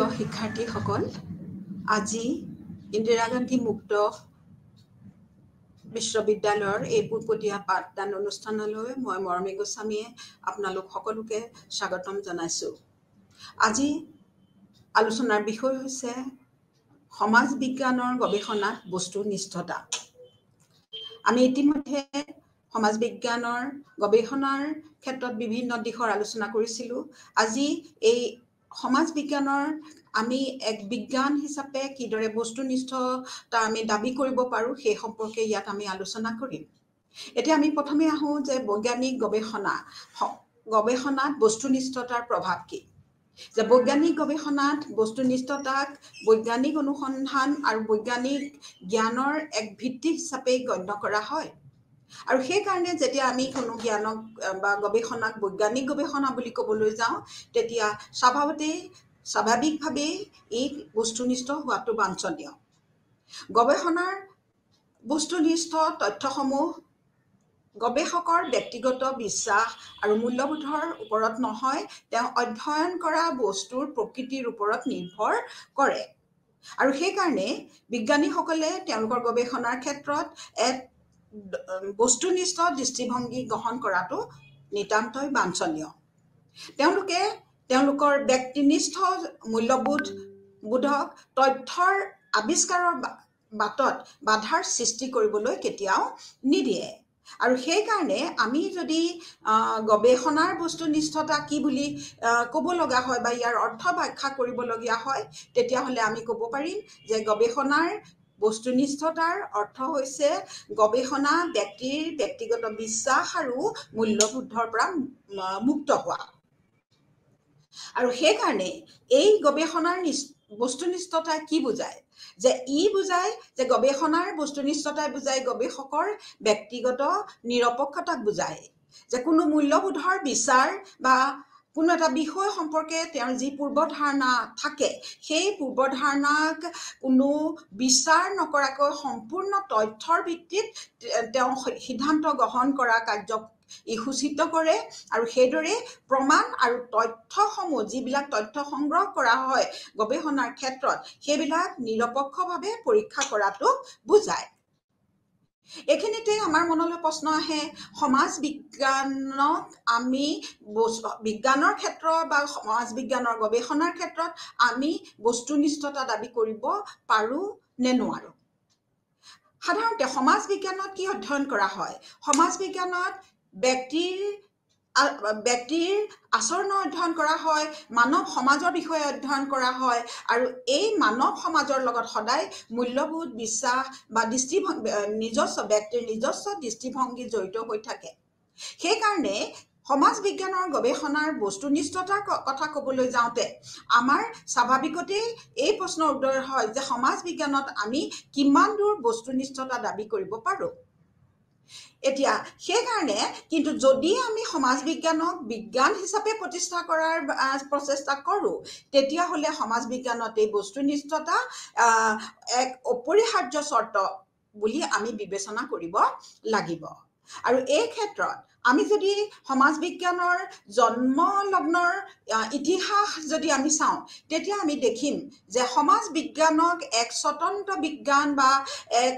প্ৰিয় শিক্ষাৰ্থীসকল, আজি ইন্দিৰা গান্ধী মুক্ত বিশ্ববিদ্যালয়ৰ এই পোনপটীয়া পাঠদান অনুষ্ঠানলৈ মই মৰমী গোস্বামীয়ে আপোনালোক সকলোকে স্বাগতম জনাইছোঁ। আজি আলোচনাৰ বিষয় হৈছে সমাজ বিজ্ঞানৰ গৱেষণাত বস্তুনিষ্ঠতা। আমি ইতিমধ্যে সমাজ বিজ্ঞানৰ গৱেষণাৰ ক্ষেত্ৰত বিভিন্ন দিশৰ আলোচনা কৰিছিলোঁ। আজি এই সমাজ বিজ্ঞানৰ আমি এক বিজ্ঞান হিচাপে কিদৰে বস্তুনিষ্ঠতা আমি দাবী কৰিব পাৰোঁ সেই সম্পৰ্কে ইয়াত আমি আলোচনা কৰিম। এতিয়া আমি প্ৰথমে আহোঁ যে বৈজ্ঞানিক গৱেষণাত বস্তুনিষ্ঠতাৰ প্ৰভাৱ কি। যে বৈজ্ঞানিক গৱেষণাত বস্তুনিষ্ঠতাক বৈজ্ঞানিক অনুসন্ধান আৰু বৈজ্ঞানিক জ্ঞানৰ এক ভিত্তি হিচাপে গণ্য কৰা হয়। আৰু সেইকাৰণে যেতিয়া আমি কোনো জ্ঞানক বা গৱেষণাক বৈজ্ঞানিক গৱেষণা বুলি ক'বলৈ যাওঁ, তেতিয়া স্বাভাৱিকভাৱেই এই বস্তুনিষ্ঠ হোৱাটো বাঞ্ছনীয়। গৱেষণাৰ বস্তুনিষ্ঠ তথ্যসমূহ গৱেষকৰ ব্যক্তিগত বিশ্বাস আৰু মূল্যবোধৰ ওপৰত নহয়, তেওঁ অধ্যয়ন কৰা বস্তুৰ প্ৰকৃতিৰ ওপৰত নিৰ্ভৰ কৰে। আৰু সেইকাৰণে বিজ্ঞানীসকলে তেওঁলোকৰ গৱেষণাৰ ক্ষেত্ৰত এক বস্তুনিষ্ঠ দৃষ্টিভংগী গ্ৰহণ কৰাটো নিতান্তই বাঞ্ছনীয়। তেওঁলোকে তেওঁলোকৰ ব্যক্তিনিষ্ঠ মূল্যবোধক তথ্যৰ আৱিষ্কাৰৰ বাটত বাধাৰ সৃষ্টি কৰিবলৈ কেতিয়াও নিদিয়ে। আৰু সেইকাৰণে আমি যদি গৱেষণাৰ বস্তুনিষ্ঠতা কি বুলি ক'ব লগা হয় বা ইয়াৰ অৰ্থ ব্যাখ্যা কৰিবলগীয়া হয়, তেতিয়াহ'লে আমি ক'ব পাৰিম যে গৱেষণাৰ বস্তুনিষ্ঠতাৰ অৰ্থ হৈছে গৱেষণা ব্যক্তিৰ ব্যক্তিগত বিশ্বাস আৰু মূল্যবোধৰ পৰা মুক্ত হোৱা। আৰু সেইকাৰণে এই গৱেষণাৰ বস্তুনিষ্ঠতাই কি বুজায়? যে ই বুজায় যে গৱেষণাৰ বস্তুনিষ্ঠতাই বুজায় গৱেষকৰ ব্যক্তিগত নিৰপেক্ষতাক বুজায়। যে কোনো মূল্যবোধৰ বিচাৰ বা কোনো এটা বিষয় সম্পৰ্কে তেওঁৰ যি পূৰ্বধাৰণা থাকে, সেই পূৰ্বধাৰণাক কোনো বিচাৰ নকৰাকৈ সম্পূৰ্ণ তথ্যৰ ভিত্তিত তেওঁ সিদ্ধান্ত গ্ৰহণ কৰা কাৰ্যক সূচিত কৰে। আৰু সেইদৰে প্ৰমাণ আৰু তথ্যসমূহ যিবিলাক তথ্য সংগ্ৰহ কৰা হয় গৱেষণাৰ ক্ষেত্ৰত, সেইবিলাক নিৰপেক্ষভাৱে পৰীক্ষা কৰাটো বুজায়। এইখিনিতে আমাৰ মনলৈ প্ৰশ্ন আহে, সমাজ বিজ্ঞানক আমি বিজ্ঞানৰ ক্ষেত্ৰত বা সমাজ বিজ্ঞানৰ গৱেষণাৰ ক্ষেত্ৰত আমি বস্তুনিষ্ঠতা দাবী কৰিব পাৰোঁ নে নোৱাৰোঁ? সাধাৰণতে সমাজ বিজ্ঞানত কি অধ্যয়ন কৰা হয়? সমাজ বিজ্ঞানত ব্যক্তিৰ আচৰণ অধ্যয়ন কৰা হয়, মানৱ সমাজৰ বিষয়ে অধ্যয়ন কৰা হয়। আৰু এই মানৱ সমাজৰ লগত সদায় মূল্যবোধ, বিশ্বাস বা ব্যক্তিৰ নিজস্ব দৃষ্টিভংগী জড়িত হৈ থাকে। সেইকাৰণে সমাজ বিজ্ঞানৰ গৱেষণাৰ বস্তুনিষ্ঠতাৰ কথা ক'বলৈ যাওঁতে আমাৰ স্বাভাৱিকতেই এই প্ৰশ্নৰ উদয় হয় যে সমাজ বিজ্ঞানত আমি কিমান দূৰ বস্তুনিষ্ঠতা দাবী কৰিব পাৰোঁ। এতিয়া সেইকাৰণে কিন্তু যদি আমি সমাজ বিজ্ঞানক বিজ্ঞান হিচাপে প্ৰতিষ্ঠা কৰাৰ প্ৰচেষ্টা কৰোঁ, তেতিয়াহ'লে সমাজ বিজ্ঞানত এই বস্তুনিষ্ঠতা এক অপৰিহাৰ্য চৰ্ত বুলি আমি বিবেচনা কৰিব লাগিব। আৰু এই ক্ষেত্ৰত আমি যদি সমাজ বিজ্ঞানৰ জন্মলগ্নৰ ইতিহাস যদি আমি চাওঁ, তেতিয়া আমি দেখিম যে সমাজ বিজ্ঞানক এক স্বতন্ত্ৰ বিজ্ঞান বা এক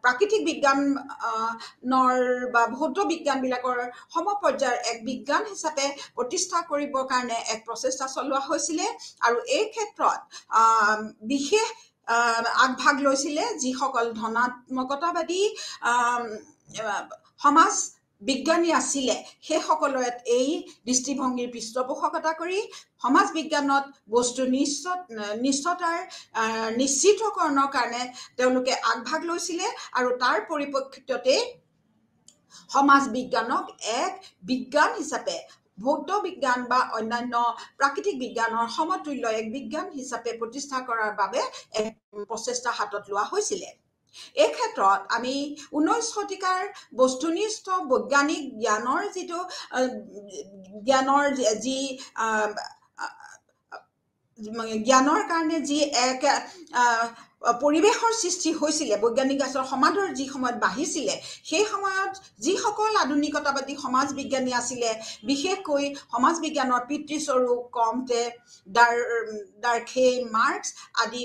প্ৰাকৃতিক বিজ্ঞানৰ বা ভৌত বিজ্ঞানবিলাকৰ সমপৰ্যায়ৰ এক বিজ্ঞান হিচাপে প্ৰতিষ্ঠা কৰিবৰ কাৰণে এক প্ৰচেষ্টা চলোৱা হৈছিলে। আৰু এই ক্ষেত্ৰত বিশেষ আগভাগ লৈছিলে যিসকল ধনাত্মকতাবাদী সমাজ বিজ্ঞানী আছিলে, সেইসকলে এই দৃষ্টিভংগীৰ পৃষ্ঠপোষকতা কৰি সমাজ বিজ্ঞানত বস্তুনিষ্ঠতাৰ নিশ্চিতকৰণৰ কাৰণে তেওঁলোকে আগভাগ লৈছিলে। আৰু তাৰ পৰিপ্ৰেক্ষিততে সমাজ বিজ্ঞানক এক বিজ্ঞান হিচাপে ভৌত বিজ্ঞান বা অন্যান্য প্ৰাকৃতিক বিজ্ঞানৰ সমতুল্য এক বিজ্ঞান হিচাপে প্ৰতিষ্ঠা কৰাৰ বাবে এক প্ৰচেষ্টা হাতত লোৱা হৈছিলে। এই ক্ষেত্ৰত আমি 19 শতিকাৰ বস্তুনিষ্ঠ বৈজ্ঞানিক জ্ঞানৰ জ্ঞানৰ কাৰণে যি এক পৰিৱেশৰ সৃষ্টি হৈছিলে, বৈজ্ঞানিক সমাদৰ যি সময়ত বাঢ়িছিলে, সেই সময়ত যিসকল আধুনিকতাবাদী সমাজ বিজ্ঞানী আছিলে, বিশেষকৈ সমাজ বিজ্ঞানৰ পিতৃস্বৰূপ কমতে, ডাৰ্খেইম, মাৰ্কছ আদি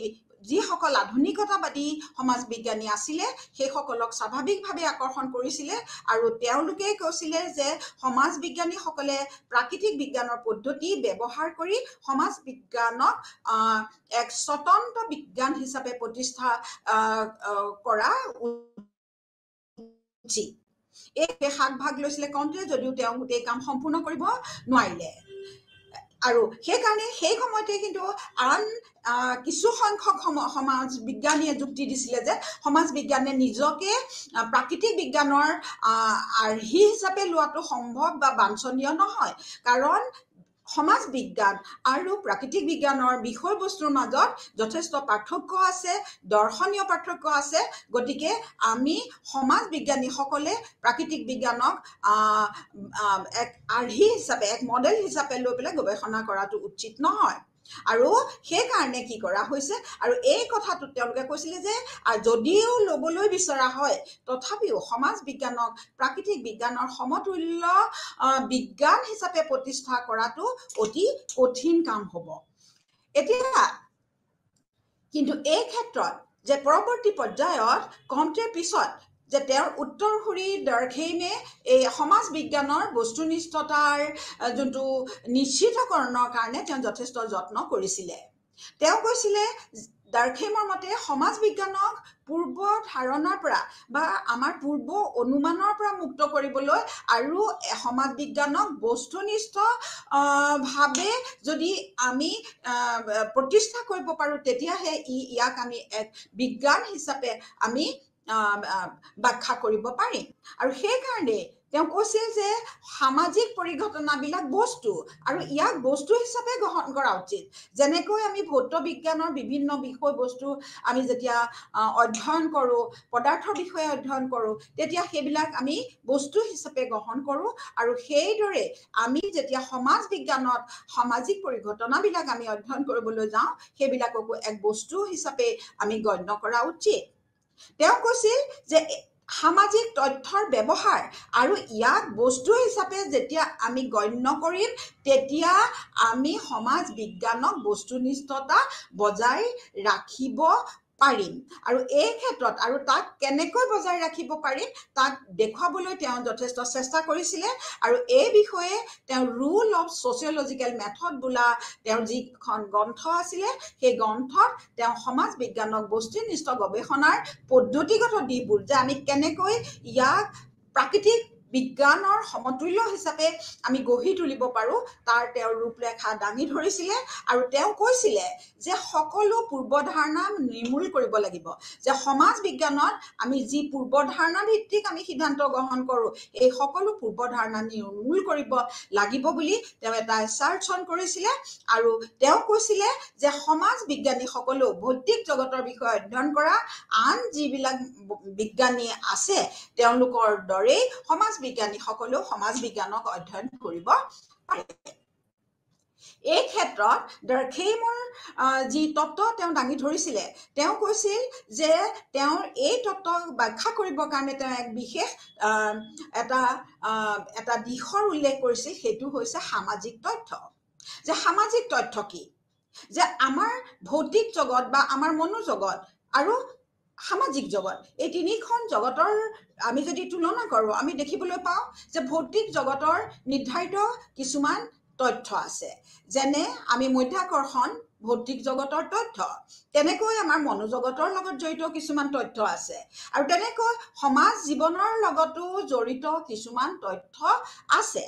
যিসকল আধুনিকতাবাদী সমাজ বিজ্ঞানী আছিলে, সেইসকলক স্বাভাৱিকভাৱে আকৰ্ষণ কৰিছিলে আৰু তেওঁলোকে কৈছিলে যে সমাজ বিজ্ঞানীসকলে প্ৰাকৃতিক বিজ্ঞানৰ পদ্ধতি ব্যৱহাৰ কৰি সমাজ বিজ্ঞানক এক স্বতন্ত্ৰ বিজ্ঞান হিচাপে প্ৰতিষ্ঠা কৰা উচিত। এই ভাগ ভাগ লৈছিলে কওঁতে, যদিও তেওঁ গোটেই কাম সম্পূৰ্ণ কৰিব নোৱাৰিলে। আৰু সেইকাৰণে সেই সময়তে কিন্তু আন কিছু সংখ্যক সমাজ বিজ্ঞানীয়ে যুক্তি দিছিলে যে সমাজ বিজ্ঞানে নিজকে প্ৰাকৃতিক বিজ্ঞানৰ আৰ্হি হিচাপে লোৱাটো সম্ভৱ বা বাঞ্ছনীয় নহয়, কাৰণ সমাজ বিজ্ঞান আৰু প্ৰাকৃতিক বিজ্ঞানৰ বিষয়বস্তুৰ মাজত যথেষ্ট পাৰ্থক্য আছে, দৰ্শনীয় পাৰ্থক্য আছে। গতিকে আমি সমাজ বিজ্ঞানীসকলে প্ৰাকৃতিক বিজ্ঞানক এক আৰ্হি হিচাপে, এক মডেল হিচাপে লৈ পেলাই গৱেষণা কৰাটো উচিত নহয়। আৰু সেইকাৰণে কি কৰা হৈছে, আৰু এই কথাটো তেওঁলোকে কৈছিলে যে যদিও ল'বলৈ বিচৰা হয়, তথাপিও সমাজ বিজ্ঞানক প্ৰাকৃতিক বিজ্ঞানৰ সমতুল্য বিজ্ঞান হিচাপে প্ৰতিষ্ঠা কৰাটো অতি কঠিন কাম হ'ব। এতিয়া কিন্তু এই ক্ষেত্ৰত যে পৰৱৰ্তী পৰ্যায়ত কমতেৰ পিছত যে তেওঁৰ উত্তৰসূৰী ডাৰ্খেইমে এই সমাজ বিজ্ঞানৰ বস্তুনিষ্ঠতাৰ যোনটো নিশ্চিতকৰণৰ কাৰণে তেওঁ যথেষ্ট যত্ন কৰিছিলে। তেওঁ কৈছিলে, ডাৰ্খেইমৰ মতে সমাজ বিজ্ঞানক পূৰ্ব ধাৰণাৰ পৰা বা আমাৰ পূৰ্ব অনুমানৰ পৰা মুক্ত কৰিবলৈ আৰু সমাজ বিজ্ঞানক বস্তুনিষ্ঠ ভাৱে যদি আমি প্ৰতিষ্ঠা কৰিব পাৰোঁ, তেতিয়াহে ইয়াক আমি এক বিজ্ঞান হিচাপে আমি ব্যাখ্যা কৰিব পাৰিম। আৰু সেইকাৰণে তেওঁ কৈছিল যে সামাজিক পৰিঘটনাবিলাক বস্তু আৰু ইয়াক বস্তু হিচাপে গ্ৰহণ কৰা উচিত। যেনেকৈ আমি ভৌত বিজ্ঞানৰ বিভিন্ন বিষয়বস্তু আমি যেতিয়া অধ্যয়ন কৰোঁ, পদাৰ্থৰ বিষয়ে অধ্যয়ন কৰোঁ, তেতিয়া সেইবিলাক আমি বস্তু হিচাপে গ্ৰহণ কৰোঁ। আৰু সেইদৰে আমি যেতিয়া সমাজ বিজ্ঞানত সামাজিক পৰিঘটনাবিলাক আমি অধ্যয়ন কৰিবলৈ যাওঁ, সেইবিলাককো এক বস্তু হিচাপে আমি গণ্য কৰা উচিত। তেওঁ কৈছিল যে সামাজিক তথ্যৰ ব্যৱহাৰ আৰু ইয়াক বস্তু হিচাপে যেতিয়া আমি গণ্য কৰিম, তেতিয়া আমি সমাজ বিজ্ঞানক বস্তুনিষ্ঠতা বজাই ৰাখিব পাৰিম। আৰু এই ক্ষেত্ৰত আৰু তাক কেনেকৈ বজাই ৰাখিব পাৰিম তাক দেখুৱাবলৈ তেওঁ যথেষ্ট চেষ্টা কৰিছিলে। আৰু এই বিষয়ে তেওঁ ৰুল অফ ছচিয়লজিকেল মেথড বোলা তেওঁৰ যিখন গ্ৰন্থ আছিলে, সেই গ্ৰন্থত তেওঁ সমাজ বিজ্ঞানক বস্তুনিষ্ঠ গৱেষণাৰ পদ্ধতিগত দিশবোৰ যে আমি কেনেকৈ ইয়াক প্ৰাকৃতিক বিজ্ঞানৰ সমতুল্য হিচাপে আমি গঢ়ি তুলিব পাৰোঁ, তাৰ তেওঁৰ ৰূপৰেখা দাঙি ধৰিছিলে। আৰু তেওঁ কৈছিলে যে সকলো পূৰ্বধাৰণা নিৰ্মূল কৰিব লাগিব, যে সমাজ বিজ্ঞানত আমি যি পূৰ্বধাৰণা ভিত্তিক আমি সিদ্ধান্ত গ্ৰহণ কৰোঁ, এই সকলো পূৰ্বধাৰণা নিৰ্মূল কৰিব লাগিব বুলি তেওঁ এটা এছাৰ্টছন কৰিছিলে। আৰু তেওঁ কৈছিলে যে সমাজ বিজ্ঞানীসকলেও ভৌতিক জগতৰ বিষয়ে অধ্যয়ন কৰা আন যিবিলাক বিজ্ঞানী আছে, তেওঁলোকৰ দৰেই সমাজ বিজ্ঞানীসকলেও সমাজ বিজ্ঞানক অধ্যয়ন কৰিব পাৰে। এই ক্ষেত্ৰত ডাৰ্খেইমৰ যি তত্ত্ব তেওঁ দাঙি ধৰিছিলে, তেওঁ কৈছিল যে তেওঁৰ এই তত্ত্বক ব্যাখ্যা কৰিবৰ কাৰণে তেওঁ এক বিশেষ এটা দিশৰ উল্লেখ কৰিছিল, সেইটো হৈছে সামাজিক তথ্য। যে সামাজিক তথ্য কি, যে আমাৰ ভৌতিক জগত বা আমাৰ মনোজগত আৰু সামাজিক জগত, এই তিনিখন জগতৰ আমি যদি তুলনা কৰোঁ, আমি দেখিবলৈ পাওঁ যে ভৌতিক জগতৰ নিৰ্ধাৰিত কিছুমান তথ্য আছে। যেনে আমি মধ্যাকৰ্ষণ ভৌতিক জগতৰ তথ্য, তেনেকৈ আমাৰ মনোজগতৰ লগত জড়িত কিছুমান তথ্য আছে। আৰু তেনেকৈ সমাজ জীৱনৰ লগতো জড়িত কিছুমান তথ্য আছে।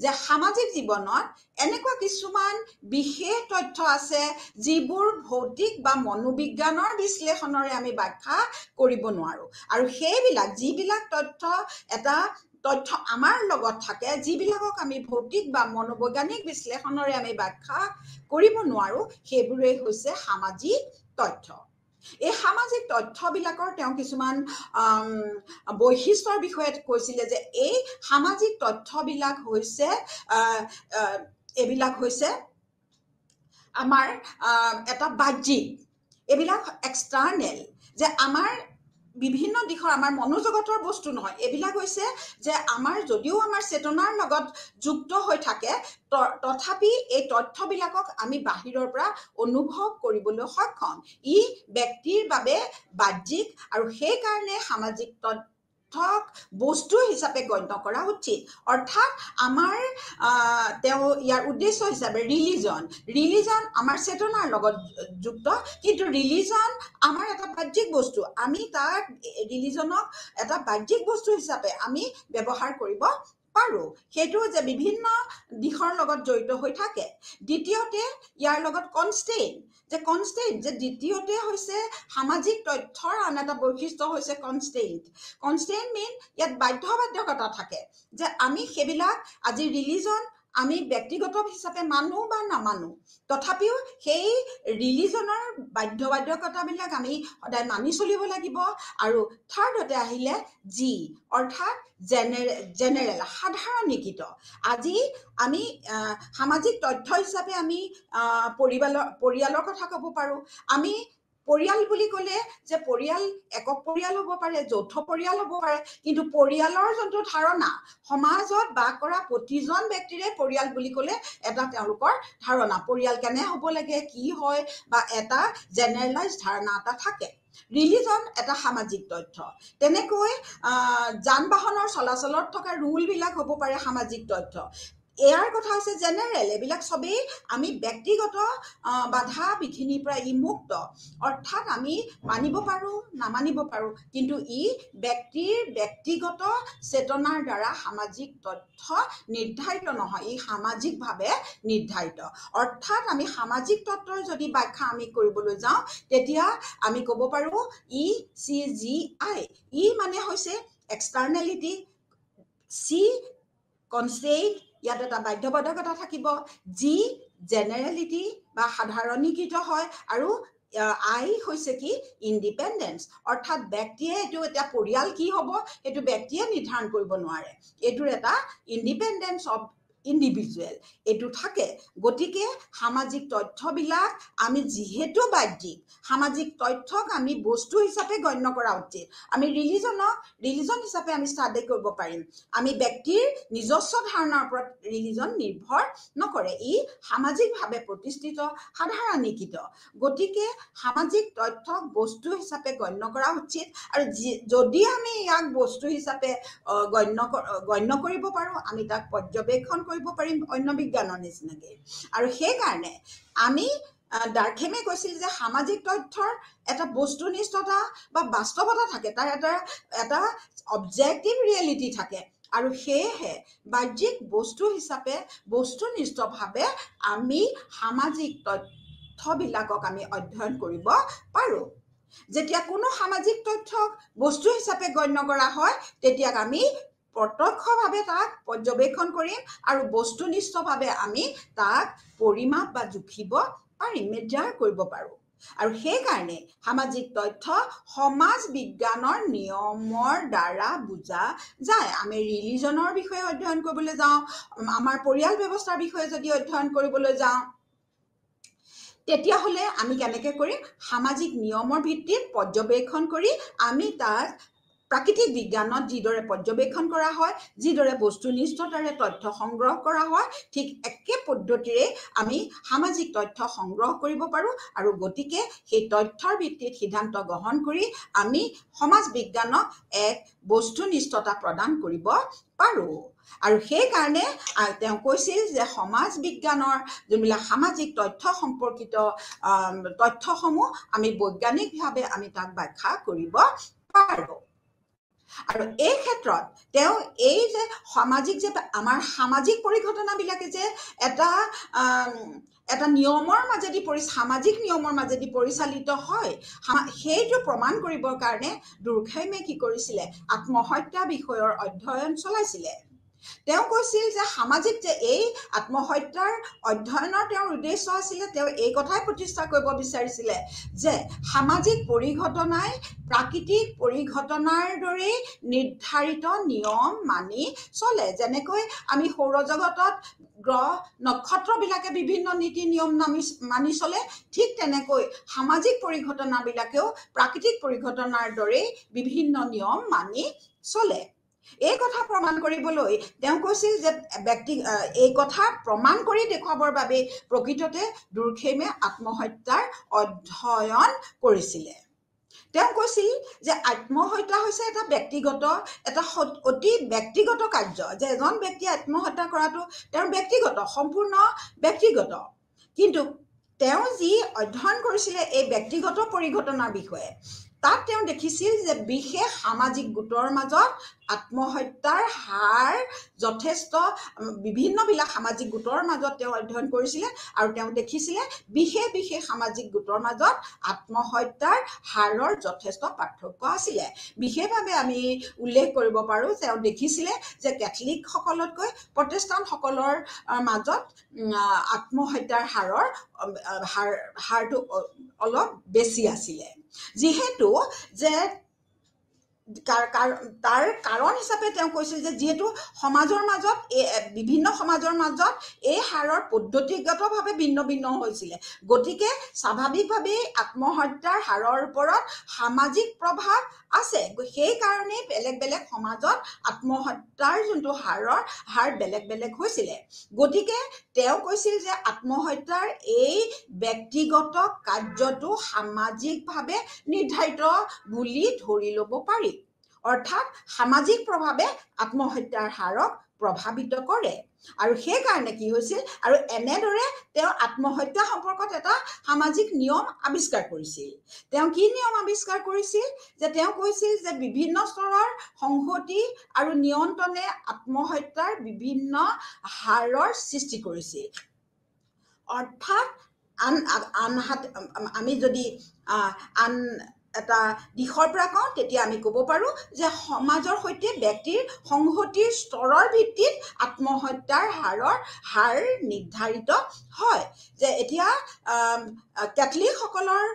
যে সামাজিক জীৱনত এনেকুৱা কিছুমান বিশেষ তথ্য আছে যিবোৰ ভৌতিক বা মনোবিজ্ঞানৰ বিশ্লেষণৰে আমি ব্যাখ্যা কৰিব নোৱাৰোঁ। আৰু সেইবিলাক যিবিলাক তথ্য আমাৰ লগত থাকে, যিবিলাকক আমি ভৌতিক বা মনোবৈজ্ঞানিক বিশ্লেষণৰে আমি ব্যাখ্যা কৰিব নোৱাৰোঁ, সেইবোৰেই হৈছে সামাজিক তথ্য। এই সামাজিক তথ্যবিলাকৰ তেওঁ কিছুমান বৈশিষ্ট্যৰ বিষয়ে কৈছিলে যে এই সামাজিক তথ্যবিলাক হৈছে এইবিলাক হৈছে আমাৰ এটা বাহ্যিক এইবিলাক এক্সটাৰ্নেল যে আমাৰ বিভিন্ন দিশৰ আমাৰ মনোজগতৰ বস্তু নহয় এইবিলাক হৈছে যে আমাৰ যদিও আমাৰ চেতনাৰ লগত যুক্ত হৈ থাকে তথাপি এই তথ্যবিলাকক আমি বাহিৰৰ পৰা অনুভৱ কৰিবলৈ সক্ষম ই ব্যক্তিৰ বাবে বাহ্যিক আৰু সেইকাৰণে সামাজিক তথ্যক বস্তু হিচাপে গণ্য কৰা উচিত অৰ্থাৎ আমাৰ তেওঁ ইয়াৰ উদ্দেশ্য হিচাপে ৰিলিজন আমাৰ চেতনাৰ লগত যুক্ত কিন্তু ৰিলিজন আমাৰ এটা বাহ্যিক বস্তু আমি তাক ৰিলিজনক এটা বাহ্যিক বস্তু হিচাপে আমি ব্যৱহাৰ কৰিব পাৰোঁ সেইটো যে বিভিন্ন দিশৰ লগত জড়িত হৈ থাকে দ্বিতীয়তে ইয়াৰ লগত কনষ্টেইন যে দ্বিতীয়তে হৈছে সামাজিক তথ্যৰ আন এটা বৈশিষ্ট্য হৈছে কনষ্টেইন মিন ইয়াত বাধ্যবাধকতা থাকে যে আমি সেইবিলাক আজি ৰিলিজন আমি ব্যক্তিগত হিচাপে মানো বা নামানো তথাপিও সেই ৰিলিজনৰ বাধ্যবাধকতাবিলাক আমি সদায় মানি চলিব লাগিব আৰু থাৰ্ডতে আহিলে জি অৰ্থাৎ জেনেৰেল সাধাৰণীকৃত আজি আমি সামাজিক তথ্য হিচাপে আমি পৰিয়ালৰ কথা ক'ব পাৰোঁ আমি পৰিয়াল বুলি ক'লে যে পৰিয়াল একক পৰিয়াল হ'ব পাৰে যৌথ পৰিয়াল হ'ব পাৰে কিন্তু পৰিয়ালৰ যোনটো ধাৰণা সমাজত বাস কৰা প্ৰতিজন ব্যক্তিৰে পৰিয়াল বুলি ক'লে এটা তেওঁলোকৰ ধাৰণা পৰিয়াল কেনে হ'ব লাগে কি হয় বা এটা জেনেৰেলাইজ ধাৰণা এটা থাকে ৰিলিজন এটা সামাজিক তথ্য তেনেকৈ যান বাহনৰ চলাচলত থকা ৰুলবিলাক হ'ব পাৰে সামাজিক তথ্য ইয়াৰ কথা হৈছে জেনেৰেল এইবিলাক চবেই আমি ব্যক্তিগত বাধা বিঘিনিৰ পৰা ই মুক্ত অৰ্থাৎ আমি মানিব পাৰোঁ নামানিব পাৰোঁ কিন্তু ই ব্যক্তিৰ ব্যক্তিগত চেতনাৰ দ্বাৰা সামাজিক তথ্য নিৰ্ধাৰিত নহয় ই সামাজিকভাৱে নিৰ্ধাৰিত অৰ্থাৎ আমি সামাজিক তত্ত্বৰ যদি ব্যাখ্যা আমি কৰিবলৈ যাওঁ তেতিয়া আমি ক'ব পাৰোঁ ECGI ই মানে হৈছে এক্সটাৰ্নেলিটি চি কনষ্টেইন ইয়াত এটা বাধ্যবাধকতা থাকিব যি জেনেৰেলিটি বা সাধাৰণীকৃত হয় আৰু আই হৈছে কি ইণ্ডিপেণ্ডেঞ্চ অৰ্থাৎ ব্যক্তিয়ে এইটো এতিয়া পৰিয়াল কি হ'ব সেইটো ব্যক্তিয়ে নিৰ্ধাৰণ কৰিব নোৱাৰে এইটোৰ এটা ইণ্ডিপেণ্ডেঞ্চ অফ ইণ্ডিভিজুৱেল এইটো থাকে গতিকে সামাজিক তথ্যবিলাক আমি যিহেতু বাহ্যিক সামাজিক তথ্যক আমি বস্তু হিচাপে গণ্য কৰা উচিত আমি ৰিলিজন হিচাপে আমি ষ্টাডি কৰিব পাৰিম আমি ব্যক্তিৰ নিজস্ব ধাৰণাৰ ওপৰত ৰিলিজন নিৰ্ভৰ নকৰে ই সামাজিকভাৱে প্ৰতিষ্ঠিত সাধাৰণীকৃত গতিকে সামাজিক তথ্যক বস্তু হিচাপে গণ্য কৰা উচিত আৰু যদি আমি ইয়াক বস্তু হিচাপে গণ্য কৰিব পাৰোঁ আমি তাক পৰ্যবেক্ষণ কৰিব পাৰিম অন্য বিজ্ঞানৰ নিচিনাকৈ আৰু সেইকাৰণে আমি ডাৰ্খেমে কৈছিল যে সামাজিক তথ্যৰ এটা বস্তুনিষ্ঠতা বা বাস্তৱতা থাকে তাৰ এটা অবজেক্টিভ ৰিয়েলিটি থাকে আৰু সেয়েহে বাহ্যিক বস্তু হিচাপে বস্তুনিষ্ঠভাৱে আমি সামাজিক তথ্যবিলাকক আমি অধ্যয়ন কৰিব পাৰোঁ যেতিয়া কোনো সামাজিক তথ্যক বস্তু হিচাপে গণ্য কৰা হয় তেতিয়া আমি প্ৰত্যক্ষভাৱে তাক পৰ্যবেক্ষণ কৰিম আৰু বস্তুনিষ্ঠভাৱে আমি তাক পৰিমাপ বা জুখিব পাৰিম মেজাৰ কৰিব পাৰোঁ আৰু সেইকাৰণে সামাজিক তথ্য সমাজ বিজ্ঞানৰ নিয়মৰ দ্বাৰা বুজা যায় আমি ৰিলিজনৰ বিষয়ে অধ্যয়ন কৰিবলৈ যাওঁ আমাৰ পৰিয়াল ব্যৱস্থাৰ বিষয়ে যদি অধ্যয়ন কৰিবলৈ যাওঁ তেতিয়াহ'লে আমি কেনেকৈ কৰিম সামাজিক নিয়মৰ ভিত্তিত পৰ্যবেক্ষণ কৰি আমি তাক প্ৰাকৃতিক বিজ্ঞানত যিদৰে পৰ্যবেক্ষণ কৰা হয় যিদৰে বস্তুনিষ্ঠতাৰে তথ্য সংগ্ৰহ কৰা হয় ঠিক একে পদ্ধতিৰে আমি সামাজিক তথ্য সংগ্ৰহ কৰিব পাৰোঁ আৰু গতিকে সেই তথ্যৰ ভিত্তিত সিদ্ধান্ত গ্ৰহণ কৰি আমি সমাজ বিজ্ঞানক এক বস্তুনিষ্ঠতা প্ৰদান কৰিব পাৰোঁ আৰু সেইকাৰণে তেওঁ কৈছিল যে সমাজ বিজ্ঞানৰ যোনবিলাক সামাজিক তথ্য সম্পৰ্কিত তথ্যসমূহ আমি বৈজ্ঞানিকভাৱে আমি তাক ব্যাখ্যা কৰিব পাৰোঁ আৰু এই ক্ষেত্ৰত তেওঁ এই যে সামাজিক যে আমাৰ সামাজিক পৰিঘটনাবিলাকে যে এটা নিয়মৰ মাজেদি সামাজিক নিয়মৰ মাজেদি পৰিচালিত হয় সেইটো প্ৰমাণ কৰিবৰ কাৰণে দুৰ্খেইমে কি কৰিছিলে আত্মহত্যা বিষয়ৰ অধ্যয়ন চলাইছিলে তেওঁ কৈছিল যে সামাজিক যে এই আত্মহত্যাৰ অধ্যয়নৰ তেওঁৰ উদ্দেশ্য আছিলে, তেওঁ এই কথাই প্ৰতিষ্ঠা কৰিব বিচাৰিছিলে যে সামাজিক পৰিঘটনাই প্ৰাকৃতিক পৰিঘটনাৰ দৰেই নিৰ্ধাৰিত নিয়ম মানি চলে। যেনেকৈ আমি সৌৰজগতত গ্ৰহ নক্ষত্ৰবিলাকে বিভিন্ন নীতি নিয়ম মানি চলে, ঠিক তেনেকৈ সামাজিক পৰিঘটনাবিলাকেও প্ৰাকৃতিক পৰিঘটনাৰ দৰেই বিভিন্ন নিয়ম মানি চলে। এই কথা প্ৰমাণ কৰিবলৈ তেওঁ কৈছিল যে এই কথা প্ৰমাণ কৰি দেখুৱাবৰ বাবে প্ৰকৃততে দুৰ্খেমে আত্মহত্যাৰ অধ্যয়ন কৰিছিলে। তেওঁ কৈছিল যে আত্মহত্যা হৈছে এটা অতি ব্যক্তিগত কাৰ্য, যে এজন ব্যক্তিয়ে আত্মহত্যা কৰাটো তেওঁৰ ব্যক্তিগত, সম্পূৰ্ণ ব্যক্তিগত। কিন্তু তেওঁ যি অধ্যয়ন কৰিছিলে এই ব্যক্তিগত পৰিঘটনাৰ বিষয়ে, তাত তেওঁ দেখিছিল যে বিশেষ সামাজিক গোটৰ মাজত আত্মহত্যাৰ হাৰ যথেষ্ট, বিভিন্নবিলাক সামাজিক গোটৰ মাজত তেওঁ অধ্যয়ন কৰিছিলে আৰু তেওঁ দেখিছিলে বিশেষ সামাজিক গোটৰ মাজত আত্মহত্যাৰ হাৰৰ যথেষ্ট পাৰ্থক্য আছিলে। বিশেষভাৱে আমি উল্লেখ কৰিব পাৰোঁ, তেওঁ দেখিছিলে যে কেথলিকসকলতকৈ প্ৰটেষ্টাণ্টসকলৰ মাজত আত্মহত্যাৰ হাৰটো অলপ বেছি আছিলে। যিহেতু যে তাৰ কাৰণ হিচাপে তেওঁ কৈছিল যে যিহেতু সমাজৰ মাজত বিভিন্ন সমাজৰ মাজত এই হাৰৰ পদ্ধতিগতভাৱে ভিন্ন হৈছিলে, গতিকে স্বাভাৱিকভাৱেই আত্মহত্যাৰ হাৰৰ ওপৰত সামাজিক প্ৰভাৱ আছে। সেইকাৰণেই বেলেগ সমাজত আত্মহত্যাৰ যোনটো হাৰ বেলেগ হৈছিলে। গতিকে তেওঁ কৈছিল যে আত্মহত্যাৰ এই ব্যক্তিগত কাৰ্যটো সামাজিকভাৱে নিৰ্ধাৰিত বুলি ধৰি ল'ব পাৰি। অৰ্থাৎ সামাজিক প্ৰভাৱে আত্মহত্যাৰ হাৰক প্ৰভাৱিত কৰে। আৰু সেইকাৰণে কি হৈছিল, আৰু এনেদৰে তেওঁ আত্মহত্যা সম্পৰ্কত এটা সামাজিক নিয়ম আৱিষ্কাৰ কৰিছিল। তেওঁ কি নিয়ম আৱিষ্কাৰ কৰিছিল? যে তেওঁ কৈছিল যে বিভিন্ন স্তৰৰ সংহতি আৰু নিয়ন্ত্ৰণে আত্মহত্যাৰ বিভিন্ন হাৰৰ সৃষ্টি কৰিছিল। অৰ্থাৎ আনহাতে আমি যদি আন এটা দিশৰ পৰা কওঁ, তেতিয়া আমি ক'ব পাৰোঁ যে সমাজৰ সৈতে ব্যক্তিৰ সংহতিৰ স্তৰৰ ভিত্তিত আত্মহত্যাৰ হাৰ নিৰ্ধাৰিত হয়। যে এতিয়া কেথলিকসকলৰ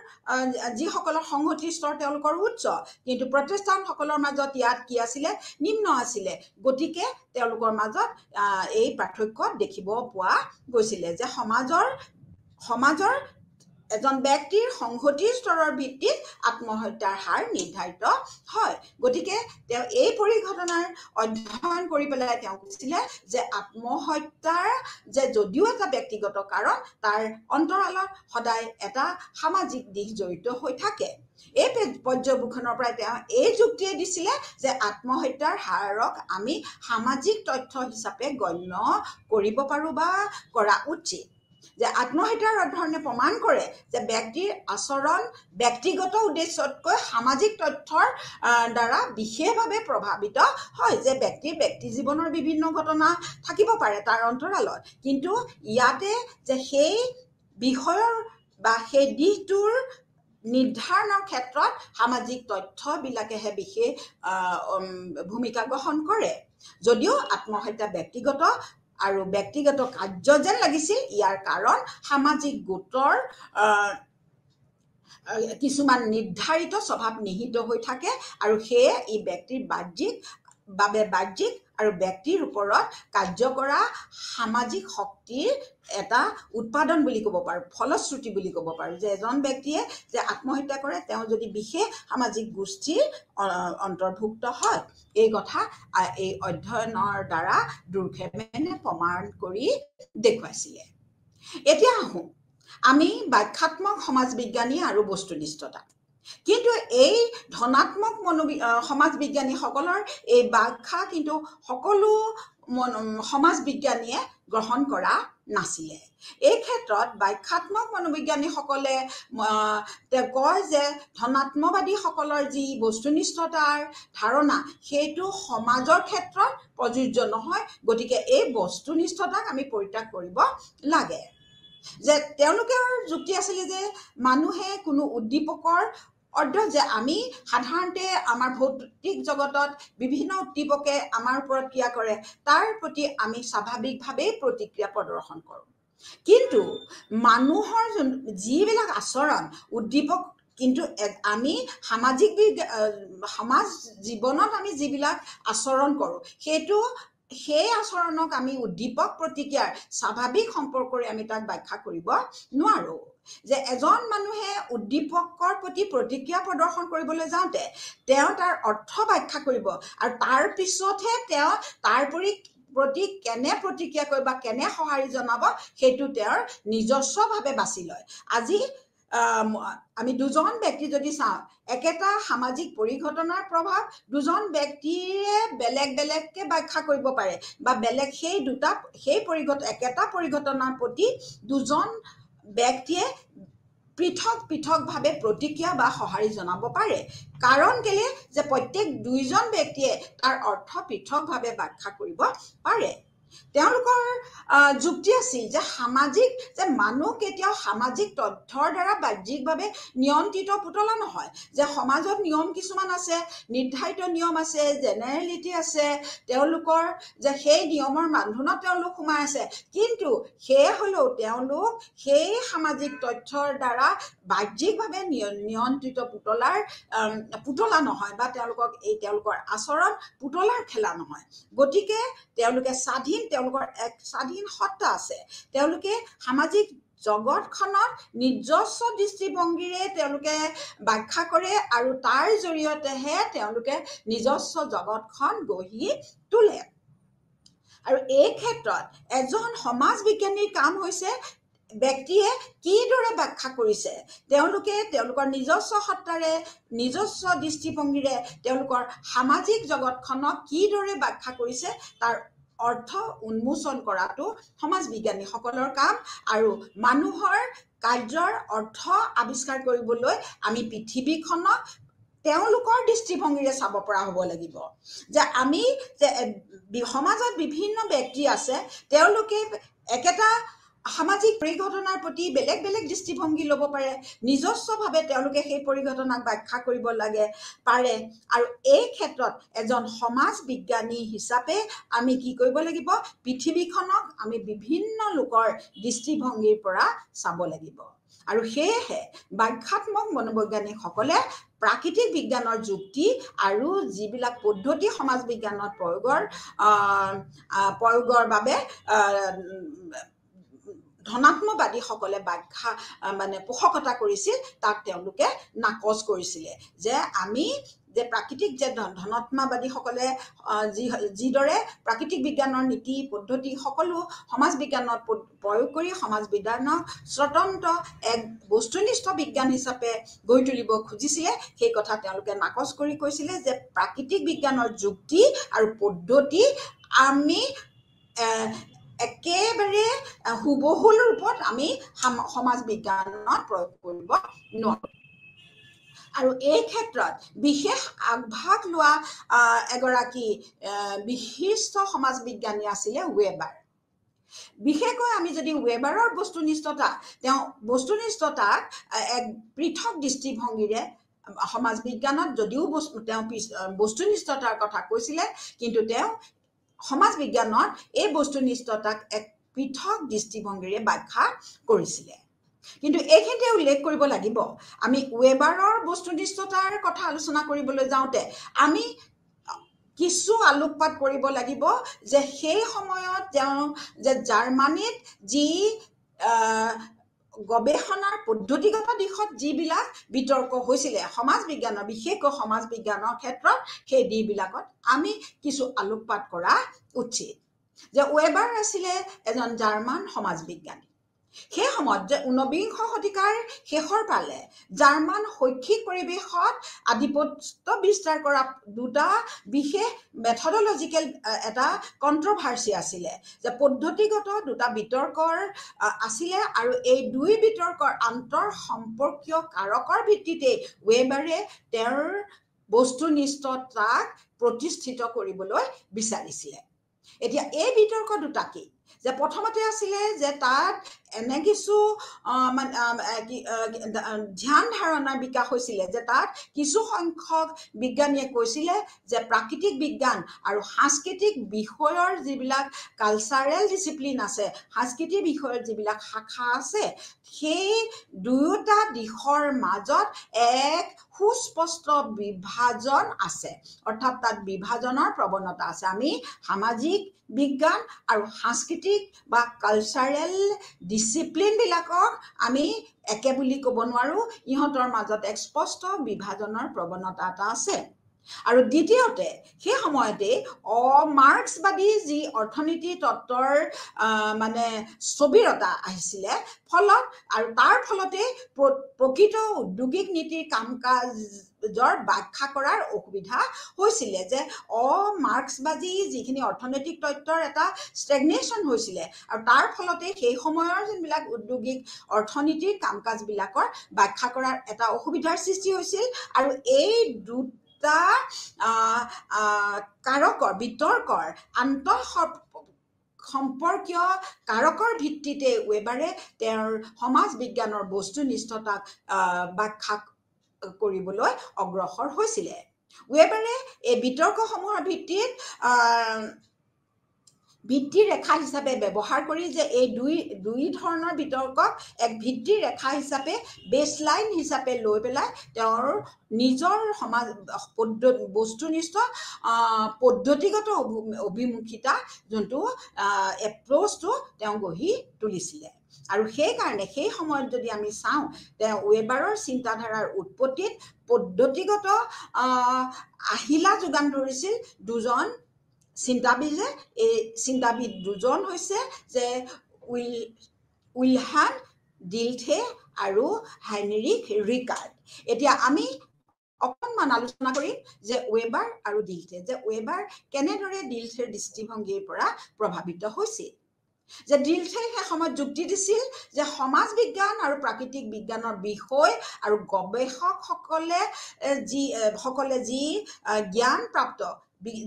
যিসকলৰ সংহতিৰ স্তৰ তেওঁলোকৰ উচ্চ, কিন্তু প্ৰটেষ্টাণ্টসকলৰ মাজত ইয়াত কি আছিলে, নিম্ন আছিলে। গতিকে তেওঁলোকৰ মাজত এই পাৰ্থক্য দেখিব পোৱা গৈছিলে যে সমাজৰ এজন ব্যক্তিৰ সংহতিৰ স্তৰৰ ভিত্তিত আত্মহত্যাৰ হাৰ নিৰ্ধাৰিত হয়। গতিকে তেওঁ এই পৰিঘটনাৰ অধ্যয়ন কৰি পেলাই তেওঁ কৈছিলে যে আত্মহত্যাৰ যে যদিও এটা ব্যক্তিগত কাৰণ, তাৰ অন্তৰালত সদায় এটা সামাজিক দিশ জড়িত হৈ থাকে। এই পৰ্যবেক্ষণৰ পৰাই তেওঁ এই যুক্তিয়ে দিছিলে যে আত্মহত্যাৰ হাৰক আমি সামাজিক তথ্য হিচাপে গণ্য কৰিব পাৰোঁ বা কৰা উচিত। যে আত্মহত্যাৰ অধ্যয়নে প্ৰমাণ কৰে যে ব্যক্তিৰ আচৰণ ব্যক্তিগত উদ্দেশ্যতকৈ সামাজিক তথ্যৰ দ্বাৰা বিশেষভাৱে প্ৰভাৱিত হয়। যে ব্যক্তি জীৱনৰ বিভিন্ন ঘটনা থাকিব পাৰে তাৰ অন্তৰালত, কিন্তু ইয়াতে যে সেই বিষয়ৰ বা সেই দিশটোৰ নিৰ্ধাৰণৰ ক্ষেত্ৰত সামাজিক তথ্যবিলাকেহে বিশেষ ভূমিকা গ্ৰহণ কৰে। যদিও আত্মহত্যা ব্যক্তিগত আৰু ব্যক্তিগত কাৰ্য যেন লাগিছিল, ইয়াৰ কাৰণ সামাজিক গোটৰ কিছুমান নিৰ্ধাৰিত স্বভাৱ নিহিত হৈ থাকে, আৰু সেয়ে ই ব্যক্তিৰ বাহ্যিক আৰু ব্যক্তিৰ ওপৰত কাৰ্য কৰা সামাজিক শক্তিৰ এটা উৎপাদন বুলি ক'ব পাৰোঁ, ফলশ্ৰুতি বুলি ক'ব পাৰোঁ। যে এজন ব্যক্তিয়ে যে আত্মহত্যা কৰে, তেওঁ যদি বিশেষ সামাজিক গোষ্ঠীৰ অন্তৰ্ভুক্ত হয়, এই কথা এই অধ্যয়নৰ দ্বাৰা দুৰ্খেমে প্ৰমাণ কৰি দেখুৱাইছিলে। এতিয়া আহোঁ আমি ব্যাখ্যাত্মক সমাজ বিজ্ঞানী আৰু বস্তুনিষ্ঠতা। কিন্তু এই ধনাত্মক সমাজ বিজ্ঞানীসকলৰ এই ব্যাখ্যা কিন্তু সকলো সমাজ বিজ্ঞানীয়ে গ্ৰহণ কৰা নাছিলে। এই ক্ষেত্ৰত ব্যাখ্যাত্মক মনোবিজ্ঞানীসকলে কয় যে ধনাত্মবাদীসকলৰ যি বস্তুনিষ্ঠতাৰ ধাৰণা, সেইটো সমাজৰ ক্ষেত্ৰত প্ৰযোজ্য নহয়। গতিকে এই বস্তুনিষ্ঠতাক আমি পৰিত্যাগ কৰিব লাগে। যে তেওঁলোকৰ যুক্তি আছিলে যে মানুহে কোনো উদ্দীপকৰ অৰ্ধ যে আমি সাধাৰণতে আমাৰ ভৌতিক জগতত বিভিন্ন উদ্দীপকে আমাৰ ওপৰত ক্ৰিয়া কৰে তাৰ প্ৰতি আমি স্বাভাৱিকভাৱেই প্ৰতিক্ৰিয়া প্ৰদৰ্শন কৰোঁ কিন্তু মানুহৰ যিবিলাক আচৰণ উদ্দীপক কিন্তু আমি সামাজিক সমাজ জীৱনত আমি যিবিলাক আচৰণ কৰোঁ সেইটো সেই আচৰণক আমি উদ্দীপক প্ৰতিক্ৰিয়াৰ স্বাভাৱিক সম্পৰ্কৰে আমি তাক ব্যাখ্যা কৰিব নোৱাৰোঁ যে এজন মানুহে উদ্দীপকৰ প্ৰতি প্ৰতিক্ৰিয়া প্ৰদৰ্শন কৰিবলৈ যাওঁতে তেওঁ তাৰ অৰ্থ ব্যাখ্যা কৰিব আৰু তাৰ পিছতহে তেওঁ তাৰ প্ৰতি কেনে প্ৰতিক্ৰিয়া কৰিব বা কেনে সঁহাৰি জনাব সেইটো তেওঁৰ নিজস্বভাৱে বাছি লয় আজি আমি দুজন ব্যক্তি যদি চাওঁ একেটা সামাজিক পৰিঘটনাৰ প্ৰভাৱ দুজন ব্যক্তিয়ে বেলেগ বেলেগকে ব্যাখ্যা কৰিব পাৰে বা বেলেগ একেটা পৰিঘটনাৰ প্ৰতি দুজন ব্যক্তিয়ে পৃথক পৃথকভাৱে প্ৰতিক্ৰিয়া বা সঁহাৰি জনাব পাৰে কাৰণ কেলে যে প্ৰত্যেক দুইজন ব্যক্তিয়ে তাৰ অৰ্থ পৃথকভাৱে ব্যাখ্যা কৰিব পাৰে তেওঁলোকৰ যুক্তি আছিল যে সামাজিক যে মানুহ কেতিয়াও সামাজিক তথ্যৰ দ্বাৰা বাহ্যিকভাৱে নিয়ন্ত্ৰিত পুতলা নহয় যে সমাজত নিয়ম কিছুমান আছে নিৰ্ধাৰিত নিয়ম আছে জেনেৰেলিটি আছে তেওঁলোকৰ যে সেই নিয়মৰ বান্ধোনত তেওঁলোক সোমাই আছে কিন্তু সেয়ে হ'লেও তেওঁলোক সেই সামাজিক তথ্যৰ দ্বাৰা বাহ্যিকভাৱে নিয়ন্ত্ৰিত পুতলা নহয় বা তেওঁলোকৰ আচৰণ পুতলাৰ খেলা নহয় গতিকে তেওঁলোকে তেওঁলোকৰ এক স্বাধীন সত্তা আছে তেওঁলোকে সামাজিক জগতখনত নিজস্ব দৃষ্টিভংগীৰে তেওঁলোকে ব্যাখ্যা কৰে আৰু তাৰ জৰিয়তেহে তেওঁলোকে নিজস্ব জগতখন গঢ়ি তোলে আৰু এই ক্ষেত্ৰত এজন সমাজ বিজ্ঞানীৰ কাম হৈছে ব্যক্তিয়ে কিদৰে ব্যাখ্যা কৰিছে তেওঁলোকে তেওঁলোকৰ নিজস্ব সত্তাৰে নিজস্ব দৃষ্টিভংগীৰে তেওঁলোকৰ সামাজিক জগতখনক কিদৰে ব্যাখ্যা কৰিছে তাৰ অৰ্থ উন্মোচন কৰাটো সমাজ বিজ্ঞানীসকলৰ কাম আৰু মানুহৰ কাৰ্যৰ অৰ্থ আৱিষ্কাৰ কৰিবলৈ আমি পৃথিৱীখনক তেওঁলোকৰ দৃষ্টিভংগীৰে চাব পৰা হ'ব লাগিব যে আমি যে সমাজত বিভিন্ন ব্যক্তি আছে তেওঁলোকে একেটা সামাজিক পৰিঘটনাৰ প্ৰতি বেলেগ বেলেগ দৃষ্টিভংগী ল'ব পাৰে নিজস্বভাৱে তেওঁলোকে সেই পৰিঘটনাক ব্যাখ্যা কৰিব পাৰে আৰু এই ক্ষেত্ৰত এজন সমাজ বিজ্ঞানী হিচাপে আমি কি কৰিব লাগিব পৃথিৱীখনক আমি বিভিন্ন লোকৰ দৃষ্টিভংগীৰ পৰা চাব লাগিব আৰু সেয়েহে ব্যাখ্যাত্মক মনোবৈজ্ঞানিকসকলে প্ৰাকৃতিক বিজ্ঞানৰ যুক্তি আৰু যিবিলাক পদ্ধতি সমাজ বিজ্ঞানত প্ৰয়োগৰ বাবে ধনাত্মবাদীসকলে ব্যাখ্যা পোষকতা কৰিছিল তাক তেওঁলোকে নাকচ কৰিছিলে যে আমি যে প্ৰাকৃতিক যে ধনাত্মবাদীসকলে যিদৰে প্ৰাকৃতিক বিজ্ঞানৰ নীতি পদ্ধতি সকলো সমাজ বিজ্ঞানত প্ৰয়োগ কৰি সমাজ বিজ্ঞানক স্বতন্ত্ৰ এক বস্তুনিষ্ঠ বিজ্ঞান হিচাপে গঢ়ি তুলিব খুজিছিলে সেই কথা তেওঁলোকে নাকচ কৰি কৈছিলে যে প্ৰাকৃতিক বিজ্ঞানৰ যুক্তি আৰু পদ্ধতি আমি একেবাৰে হুবহুল ৰূপত আমি সমাজ বিজ্ঞানত প্ৰয়োগ কৰিব নোৱাৰোঁ আৰু এই ক্ষেত্ৰত বিশেষ আগভাগ লোৱা এগৰাকী বিশিষ্ট সমাজ বিজ্ঞানী আছিলে ৱেবাৰ বিশেষকৈ আমি যদি ৱেবাৰৰ তেওঁ বস্তুনিষ্ঠতাক এক পৃথক দৃষ্টিভংগীৰে সমাজ বিজ্ঞানত যদিও তেওঁ বস্তুনিষ্ঠতাৰ কথা কৈছিলে কিন্তু তেওঁ সমাজ বিজ্ঞানত এই বস্তুনিষ্ঠতাক এক পৃথক দৃষ্টিভংগীৰে ব্যাখ্যা কৰিছিলে কিন্তু এইখিনিতে উল্লেখ কৰিব লাগিব আমি ৱেবাৰৰ বস্তুনিষ্ঠতাৰ কথা আলোচনা কৰিবলৈ যাওঁতে আমি কিছু আলোকপাত কৰিব লাগিব যে সেই সময়ত তেওঁ যে জাৰ্মানীত যি গৱেষণাৰ পদ্ধতিগত দিশত যিবিলাক বিতৰ্ক হৈছিলে সমাজ বিজ্ঞানৰ বিশেষকৈ সমাজ বিজ্ঞানৰ ক্ষেত্ৰত সেই দিশবিলাকত আমি কিছু আলোকপাত কৰা উচিত যে ৱেবাৰ আছিলে এজন জাৰ্মান সমাজ বিজ্ঞানী সেই সময়ত যে 19বিংশ শতিকাৰ শেষৰ ফালে জাৰ্মান শৈক্ষিক পৰিৱেশত আধিপত্য বিস্তাৰ কৰা দুটা বিশেষ মেথডলজিকেল এটা কন্ট্ৰভাৰ্চি আছিলে যে পদ্ধতিগত দুটা বিতৰ্কৰ আছিলে আৰু এই দুই বিতৰ্কৰ আন্তৰ সম্পৰ্কীয় কাৰকৰ ভিত্তিতে ৱেবাৰে তেওঁৰ বস্তুনিষ্ঠতাক প্ৰতিষ্ঠিত কৰিবলৈ বিচাৰিছিলে এতিয়া এই বিতৰ্ক দুটা কি যে প্ৰথমতে আছিলে যে তাত এনে কিছু ধ্যান ধাৰণাৰ বিকাশ হৈছিলে যে তাত কিছু সংখ্যক বিজ্ঞানীয়ে কৈছিলে যে প্ৰাকৃতিক বিজ্ঞান আৰু সাংস্কৃতিক বিষয়ৰ যিবিলাক কালচাৰেল ডিচিপ্লিন আছে, সাংস্কৃতিক বিষয়ৰ যিবিলাক শাখা আছে, সেই দুয়োটা দিশৰ মাজত এক সুস্পষ্ট বিভাজন আছে, অৰ্থাৎ তাত বিভাজনৰ প্ৰৱণতা আছে। আমি সামাজিক বিজ্ঞান আৰু সাংস্কৃতিক বা কালচাৰেল ডিচিপ্লিনবিলাকক আমি একে বুলি ক'ব নোৱাৰোঁ, ইহঁতৰ মাজত এক স্পষ্ট বিভাজনৰ প্ৰৱণতা এটা আছে। আৰু দ্বিতীয়তে সেই সময়তে অমাৰ্ক্সবাদী যি অৰ্থনীতি তত্ত্বৰ স্থবিৰতা আহিছিলে ফলত, আৰু তাৰ ফলতে প্ৰকৃত উদ্যোগিক নীতিৰ কাম কাজৰ ব্যাখ্যা কৰাৰ অসুবিধা হৈছিলে, যে অমাৰ্ক্সবাদী যিখিনি অৰ্থনৈতিক তত্ত্বৰ এটা ষ্টেগনেশ্যন হৈছিলে, আৰু তাৰ ফলতে সেই সময়ৰ যোনবিলাক উদ্যোগিক অৰ্থনীতিৰ কাম কাজবিলাকৰ ব্যাখ্যা কৰাৰ এটা অসুবিধাৰ সৃষ্টি হৈছিল। আৰু এই দুটা কাৰকৰ বিতৰ্কৰ সম্পৰ্কীয় কাৰকৰ ভিত্তিতে ৱেবাৰে তেওঁৰ সমাজ বিজ্ঞানৰ বস্তুনিষ্ঠতাক ব্যাখ্যা কৰিবলৈ অগ্ৰসৰ হৈছিলে। ৱেবাৰে এই বিতৰ্কসমূহৰ ভিত্তি ৰেখা হিচাপে ব্যৱহাৰ কৰি, যে এই দুই ধৰণৰ বিতৰ্কক এক ভিত্তি ৰেখা হিচাপে বেছলাইন হিচাপে লৈ পেলাই তেওঁৰ নিজৰ সমাজ বস্তুনিষ্ঠ পদ্ধতিগত অভিমুখিতা যোনটো এপ্ৰ'চটো তেওঁ গঢ়ি তুলিছিলে। আৰু সেইকাৰণে সেই সময়ত যদি আমি চাওঁ, তেওঁ ৱেবাৰৰ চিন্তাধাৰাৰ উৎপত্তিত পদ্ধতিগত আহিলা যোগান ধৰিছিল দুজন চিন্তাবিদে। এই চিন্তাবিদ দুজন হৈছে যে উইলহেম ডিল্থে আৰু হাইনৰিখ ৰিকাৰ্ড। এতিয়া আমি অকণমান আলোচনা কৰিম যে ৱেবাৰ আৰু ডিল্থে, যে ৱেবাৰ কেনেদৰে ডিল্থেৰ দৃষ্টিভংগীৰ পৰা প্ৰভাৱিত হৈছিল। যে ডিল্থে সেই সময়ত যুক্তি দিছিল যে সমাজ বিজ্ঞান আৰু প্ৰাকৃতিক বিজ্ঞানৰ বিষয় আৰু গৱেষকসকলে যি জ্ঞানপ্ৰাপ্ত,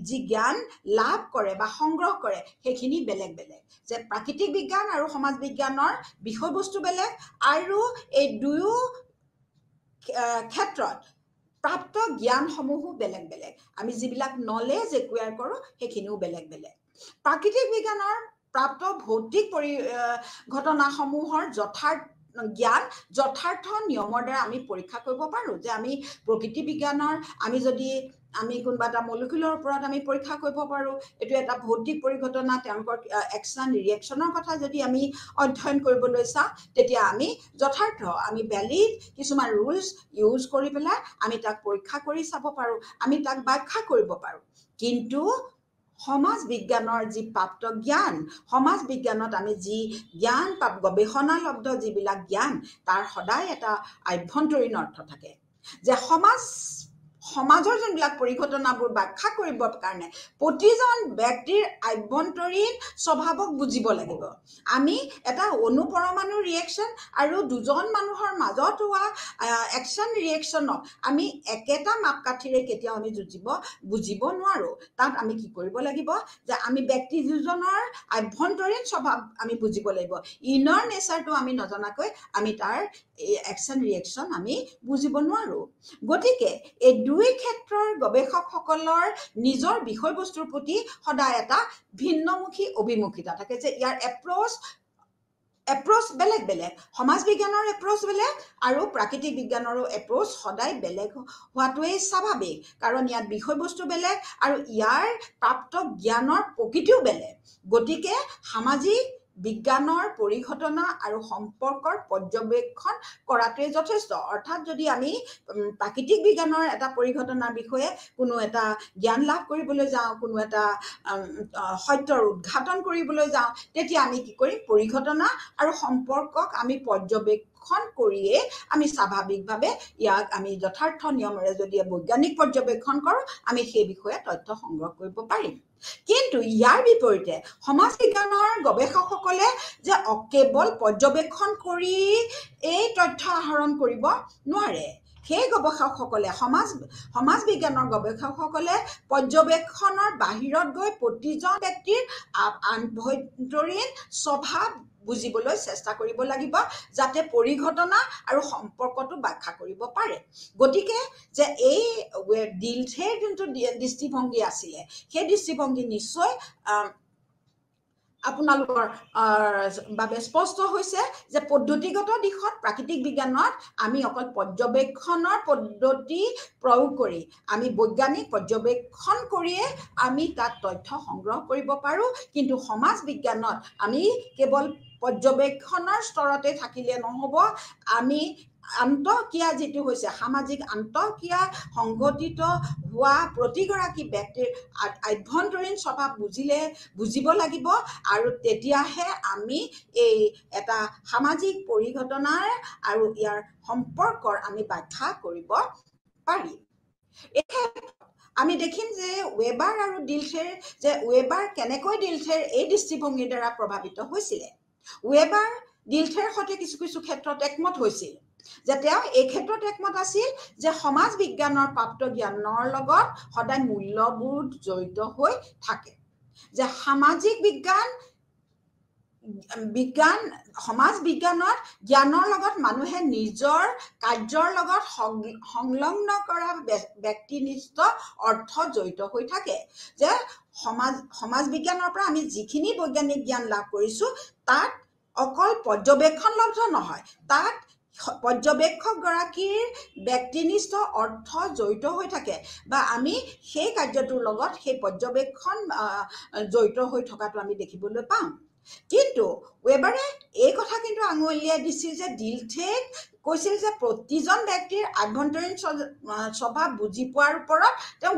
যি জ্ঞান লাভ কৰে বা সংগ্ৰহ কৰে, সেইখিনি বেলেগ বেলেগ। যে প্ৰাকৃতিক বিজ্ঞান আৰু সমাজ বিজ্ঞানৰ বিষয়বস্তু বেলেগ, আৰু এই দুয়ো ক্ষেত্ৰত প্ৰাপ্ত জ্ঞানসমূহো বেলেগ বেলেগ। আমি যিবিলাক নলেজ একুৱায়াৰ কৰোঁ সেইখিনিও বেলেগ বেলেগ। প্ৰাকৃতিক বিজ্ঞানৰ প্ৰাপ্ত ভৌতিক ঘটনাসমূহৰ যথাৰ্থ নিয়মৰ দ্বাৰা আমি পৰীক্ষা কৰিব পাৰোঁ। যে আমি প্ৰকৃতি বিজ্ঞানৰ আমি কোনোবা এটা মলিকুলৰ ওপৰত আমি পৰীক্ষা কৰিব পাৰোঁ, এইটো এটা ভৌতিক পৰিঘটনা, তেওঁলোকৰ একশ্যন ৰিয়েকশ্যনৰ কথা যদি আমি অধ্যয়ন কৰিবলৈ চাওঁ, তেতিয়া আমি আমি ভেলিড কিছুমান ৰুলছ ইউজ কৰি পেলাই আমি তাক পৰীক্ষা কৰি চাব পাৰোঁ, আমি তাক ব্যাখ্যা কৰিব পাৰোঁ। কিন্তু সমাজ বিজ্ঞানৰ যি প্ৰাপ্ত জ্ঞান, সমাজ বিজ্ঞানত আমি যি জ্ঞান গৱেষণালব্ধ যিবিলাক জ্ঞান, তাৰ সদায় এটা আভ্যন্তৰীণ অৰ্থ থাকে। যে সমাজৰ যোনবিলাক পৰিঘটনাবোৰ ব্যাখ্যা কৰিবৰ কাৰণে প্ৰতিজন ব্যক্তিৰ আভ্যন্তৰীণ স্বভাৱক বুজিব লাগিব। আমি এটা অনুপৰমাণু ৰিয়েকশ্যন আৰু দুজন মানুহৰ মাজত হোৱা একশ্যন ৰিয়েকশ্যনক আমি একেটা মাপকাঠিৰে কেতিয়াও আমি বুজিব নোৱাৰোঁ। তাত আমি কি কৰিব লাগিব, যে আমি ব্যক্তি দুজনৰ আভ্যন্তৰীণ স্বভাৱ আমি বুজিব লাগিব। ইনাৰ নেচাৰটো আমি নজনাকৈ আমি তাৰ একশ্যন ৰিয়েকশ্যন আমি বুজিব নোৱাৰোঁ। গতিকে এই দুই ক্ষেত্ৰৰ গৱেষকসকলৰ নিজৰ বিষয়বস্তুৰ প্ৰতি সদায় এটা ভিন্নমুখী অভিমুখিতা থাকে, যে ইয়াৰ এপ্ৰ'চ বেলেগ বেলেগ। সমাজ বিজ্ঞানৰ এপ্ৰ'চ বেলেগ আৰু প্ৰাকৃতিক বিজ্ঞানৰো এপ্ৰ'চ সদায় বেলেগ হোৱাটোৱেই স্বাভাৱিক, কাৰণ ইয়াত বিষয়বস্তু বেলেগ আৰু ইয়াৰ প্ৰাপ্ত জ্ঞানৰ প্ৰকৃতিও বেলেগ। গতিকে সামাজিক বিজ্ঞানৰ পৰিঘটনা আৰু সম্পৰ্কৰ পৰ্যবেক্ষণ কৰাটোৱে যথেষ্ট। অৰ্থাৎ যদি আমি প্ৰাকৃতিক বিজ্ঞানৰ এটা পৰিঘটনাৰ বিষয়ে কোনো এটা জ্ঞান লাভ কৰিবলৈ যাওঁ, কোনো এটা সত্যৰ উদ্ঘাটন কৰিবলৈ যাওঁ, তেতিয়া আমি কি কৰিম, পৰিঘটনা আৰু সম্পৰ্কক আমি পৰ্যবেক্ষণ কৰিয়ে আমি স্বাভাৱিকভাৱে ইয়াক আমি যথাৰ্থ নিয়মেৰে যদি বৈজ্ঞানিক পৰ্যবেক্ষণ কৰোঁ, আমি সেই বিষয়ে তথ্য সংগ্ৰহ কৰিব পাৰিম। কিন্তু ইয়াৰ বিপৰীতে সমাজ বিজ্ঞানৰ গৱেষকসকলে যে কেৱল পৰ্যবেক্ষণ কৰি এই তথ্য আহৰণ কৰিব নোৱাৰে। সেই গৱেষকসকলে সমাজ বিজ্ঞানৰ গৱেষকসকলে পৰ্যবেক্ষণৰ বাহিৰত গৈ প্ৰতিজন ব্যক্তিৰ আভ্যন্তৰীণ স্বভাৱ বুজিবলৈ চেষ্টা কৰিব লাগিব যাতে পৰিঘটনা আৰু সম্পৰ্কটো ব্যাখ্যা কৰিব পাৰে গতিকে যে এই ডিলথেৰ যোনটো দৃষ্টিভংগী আছিলে সেই দৃষ্টিভংগী নিশ্চয় আপোনালোকৰ বাবে স্পষ্ট হৈছে যে পদ্ধতিগত দিশত প্ৰাকৃতিক বিজ্ঞানত আমি অকল পৰ্যবেক্ষণৰ পদ্ধতি প্ৰয়োগ কৰি আমি বৈজ্ঞানিক পৰ্যবেক্ষণ কৰিয়ে আমি তাত তথ্য সংগ্ৰহ কৰিব পাৰোঁ কিন্তু সমাজ বিজ্ঞানত আমি কেৱল পৰ্যবেক্ষণৰ স্তৰতে থাকিলে নহ'ব আমি আন্তঃক্ৰিয়া যিটো হৈছে সামাজিক আন্তঃক্ৰিয়া সংঘটিত হোৱা প্ৰতিগৰাকী ব্যক্তিৰ আভ্যন্তৰীণ স্বভাৱ বুজিব লাগিব আৰু তেতিয়াহে আমি এই এটা সামাজিক পৰিঘটনাৰ আৰু ইয়াৰ সম্পৰ্কৰ আমি ব্যাখ্যা কৰিব পাৰিম আমি দেখিম যে ৱেবাৰ আৰু ডিলথেৰ যে ৱেবাৰ কেনেকৈ ডিলথেৰ এই দৃষ্টিভংগীৰ দ্বাৰা প্ৰভাৱিত হৈছিলে ৱেবাৰ ডিলথেৰ সৈতে কিছু ক্ষেত্ৰত একমত হৈছিল যে তেওঁ এই ক্ষেত্ৰত একমত আছিল যে সমাজ বিজ্ঞানৰ প্ৰাপ্ত জ্ঞানৰ লগত সদায় মূল্যবোধ জড়িত হৈ থাকে যে সামাজিক সমাজ বিজ্ঞানত জ্ঞানৰ লগত মানুহে নিজৰ কাৰ্যৰ লগত সংলগ্ন কৰা ব্যক্তিনিষ্ঠ অৰ্থ জড়িত হৈ থাকে যে সমাজ বিজ্ঞানৰ পৰা আমি যিখিনি বৈজ্ঞানিক জ্ঞান লাভ কৰিছোঁ তাত অকল পৰ্যবেক্ষণলব্ধ নহয় তাত পৰ্যবেক্ষকগৰাকীৰ ব্যক্তিনিষ্ঠ অৰ্থ জড়িত হৈ থাকে বা আমি সেই কাৰ্যটোৰ লগত সেই পৰ্যবেক্ষণ জড়িত হৈ থকাটো আমি দেখিবলৈ পাওঁ কিন্তু ৱেবাৰে এই কথা কিন্তু আঙুলিয়াই দিছিল যে ডিলথেক কৈছিল যে প্ৰতিজন ব্যক্তিৰ আভ্যন্তৰীণ স্বভাৱ বুজি পোৱাৰ ওপৰত তেওঁ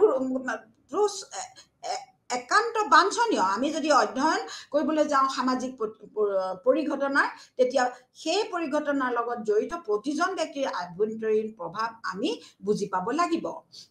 একান্ত বাঞ্ছনীয় আমি যদি অধ্যয়ন কৰিবলৈ যাওঁ সামাজিক পৰিঘটনাৰ তেতিয়া সেই পৰিঘটনাৰ লগত জড়িত প্ৰতিজন ব্যক্তিৰ আভ্যন্তৰীণ প্ৰভাৱ আমি বুজি পাব লাগিব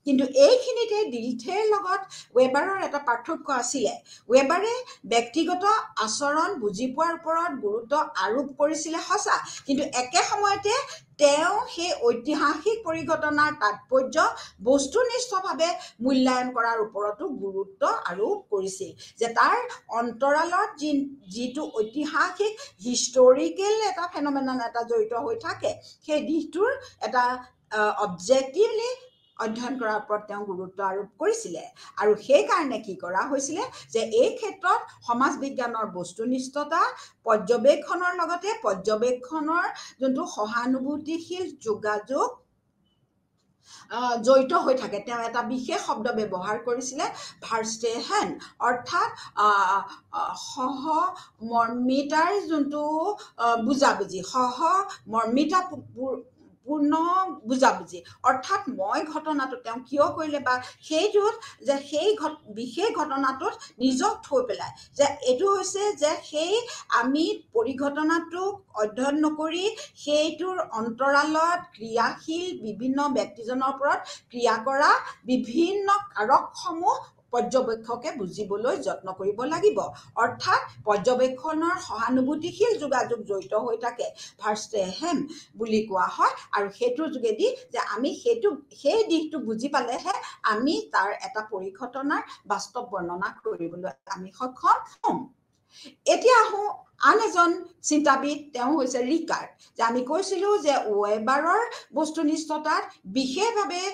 কিন্তু এইখিনিতে ডিলথেৰ লগত ৱেবাৰৰ এটা পাৰ্থক্য আছিলে ৱেবাৰে ব্যক্তিগত আচৰণ বুজি পোৱাৰ ওপৰত গুৰুত্ব আৰোপ কৰিছিলে সঁচা কিন্তু একে সময়তে তেওঁ সেই ঐতিহাসিক পৰিঘটনাৰ তাৎপৰ্য বস্তুনিষ্ঠভাৱে মূল্যায়ন কৰাৰ ওপৰতো গুৰুত্ব আৰোপ কৰিছিল যে তাৰ অন্তৰালত যিটো ঐতিহাসিক হিষ্টৰিকেল এটা ফেনমেনন এটা জড়িত হৈ থাকে সেই দিশটোৰ এটা অবজেক্টিভলি অধ্যয়ন কৰাৰ ওপৰত তেওঁ গুৰুত্ব আৰোপ কৰিছিলে আৰু সেইকাৰণে কি কৰা হৈছিলে যে এই ক্ষেত্ৰত সমাজ বিজ্ঞানৰ বস্তুনিষ্ঠতা পৰ্যবেক্ষণৰ লগতে পৰ্যবেক্ষণৰ যোনটো সহানুভূতিশীল যোগাযোগ জড়িত হৈ থাকে তেওঁ এটা বিশেষ শব্দ ব্যৱহাৰ কৰিছিলে ভাৰ্ষ্টেহেন অৰ্থাৎ সহমৰ্মিতাৰ যোনটো বুজাবুজি পূৰ্ণ বুজাবুজি অৰ্থাৎ মই ঘটনাটো তেওঁ কিয় কৰিলে বা সেইটোত যে সেই বিশেষ ঘটনাটোত নিজক থৈ পেলাই যে এইটো হৈছে যে সেই আমি পৰিঘটনাটোক অধ্যয়ন নকৰি সেইটোৰ অন্তৰালত ক্ৰিয়াশীল বিভিন্ন ব্যক্তিজনৰ ওপৰত ক্ৰিয়া কৰা বিভিন্ন কাৰকসমূহ পৰ্যবেক্ষকে বুজিবলৈ যত্ন কৰিব লাগিব অৰ্থাৎ পৰ্যবেক্ষণৰ সহানুভূতিশীল যোগাযোগ জড়িত হৈ থাকে ভাৰ্ষ্টেহেন বুলি কোৱা হয় আৰু সেইটোৰ যোগেদি যে আমি সেই দিশটো বুজি পালেহে আমি তাৰ এটা পৰিঘটনাৰ বাস্তৱ বৰ্ণনা কৰিবলৈ আমি সক্ষম হ'ম এতিয়া আহোঁ আন এজন চিন্তাবিদ তেওঁ হৈছে ৰিকাৰ্ড যে আমি কৈছিলোঁ যে ৱেবাৰৰ বস্তুনিষ্ঠতাত বিশেষভাৱে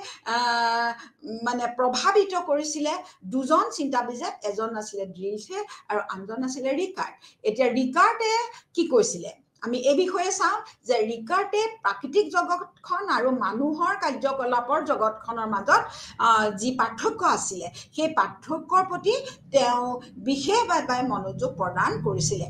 মানে প্ৰভাৱিত কৰিছিলে দুজন চিন্তাবিদে এজন আছিলে ডিলথে আৰু আনজন আছিলে ৰিকাৰ্ড এতিয়া ৰিকাৰ্ডে কি কৈছিলে আমি এই বিষয়ে চাওঁ যে ৰিকাৰ্ডে প্ৰাকৃতিক জগতখন আৰু মানুহৰ কাৰ্যকলাপৰ জগতখনৰ মাজত যি পাৰ্থক্য আছিলে সেই পাৰ্থক্যৰ প্ৰতি তেওঁ বিশেষভাৱে মনোযোগ প্ৰদান কৰিছিলে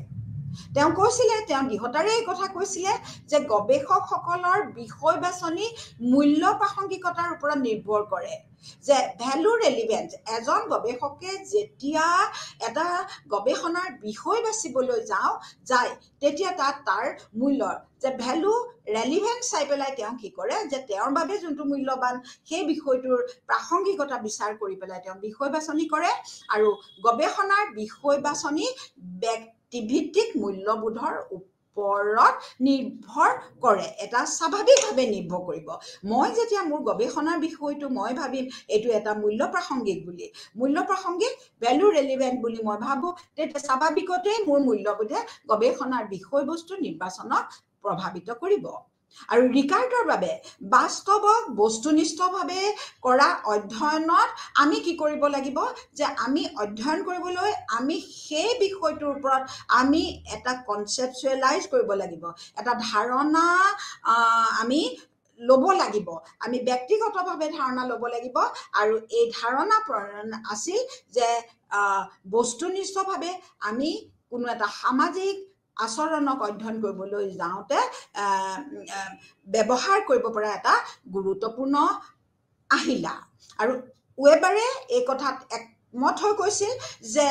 তেওঁ কৈছিলে তেওঁ দৃঢ়তাৰে এই কথা কৈছিলে যে গৱেষকসকলৰ বিষয় বাছনি মূল্য প্ৰাসংগিকতাৰ ওপৰত নিৰ্ভৰ কৰে যে ভ্যালু ৰেলিভেন্স এজন গৱেষকে যেতিয়া এটা গৱেষণাৰ বিষয় বাছিবলৈ যায় তেতিয়া তাৰ মূল্যৰ যে ভ্যালু ৰেলিভেন্স চাই পেলাই তেওঁ কি কৰে যে তেওঁৰ বাবে যোনটো মূল্যৱান সেই বিষয়টোৰ প্ৰাসংগিকতা বিচাৰ কৰি পেলাই তেওঁ বিষয় বাছনি কৰে আৰু গৱেষণাৰ বিষয় বাছনি ব্যক্তিভিত্তিক মূল্যবোধৰ ওপৰত নিৰ্ভৰ কৰে, এটা স্বাভাৱিকভাৱে নিৰ্ভৰ কৰিব। মই যেতিয়া মোৰ গৱেষণাৰ বিষয়টো মই ভাবিম এইটো এটা মূল্য প্ৰাসংগিক বুলি, মূল্য প্ৰাসংগিক ভেলু ৰেলিভেণ্ট বুলি মই ভাবোঁ, তেতিয়া স্বাভাৱিকতেই মোৰ মূল্যবোধে গৱেষণাৰ বিষয়বস্তু নিৰ্বাচনক প্ৰভাৱিত কৰিব। আৰু ৰিকাৰ্ডৰ বাবে বাস্তৱক বস্তুনিষ্ঠভাৱে কৰা অধ্যয়নত আমি কি কৰিব লাগিব যে আমি অধ্যয়ন কৰিবলৈ আমি সেই বিষয়টোৰ ওপৰত আমি এটা কনচেপচুৱেলাইজ কৰিব লাগিব, এটা ধাৰণা আমি ল'ব লাগিব, আমি ব্যক্তিগতভাৱে ধাৰণা ল'ব লাগিব। আৰু এই ধাৰণা আছিল যে বস্তুনিষ্ঠভাৱে আমি কোনো এটা সামাজিক আচৰণক অধ্যয়ন কৰিবলৈ যাওঁতে ব্যৱহাৰ কৰিব পৰা এটা গুৰুত্বপূৰ্ণ আহিলা। আৰু ৱেবাৰে এই কথাত একমত হৈ কৈছিল যে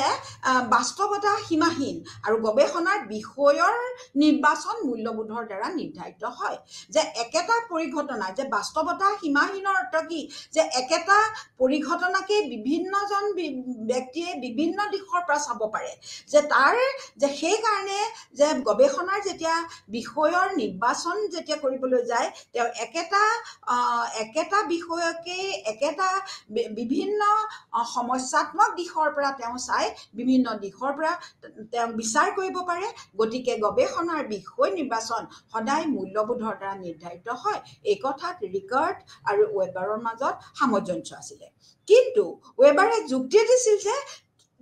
বাস্তৱতা সীমাহীন আৰু গৱেষণাৰ বিষয়ৰ নিৰ্বাচন মূল্যবোধৰ দ্বাৰা নিৰ্ধাৰিত হয়। যে একেটা পৰিঘটনা, যে বাস্তৱতা সীমাহীনৰ অৰ্থ কি, যে একেটা পৰিঘটনাকে বিভিন্নজন ব্যক্তিয়ে বিভিন্ন দিশৰ পৰা চাব পাৰে, যে সেইকাৰণে যে গৱেষণাৰ যেতিয়া বিষয়ৰ নিৰ্বাচন যেতিয়া কৰিবলৈ যায় তেওঁ একেটা বিষয়কে একেটা বিভিন্ন সমস্যাত্মক দিশৰ পৰা তেওঁ চাই বিভিন্ন দিশৰ পৰা তেওঁ বিচাৰ কৰিব পাৰে। গতিকে গৱেষণাৰ বিষয় নিৰ্বাচন সদায় মূল্যবোধৰ দ্বাৰা নিৰ্ধাৰিত হয়। এই কথাত ৰিকাৰ্ড আৰু ৱেবাৰৰ মাজত সামঞ্জস্য আছিলে। কিন্তু ৱেবাৰে যুক্তি দিছিল যে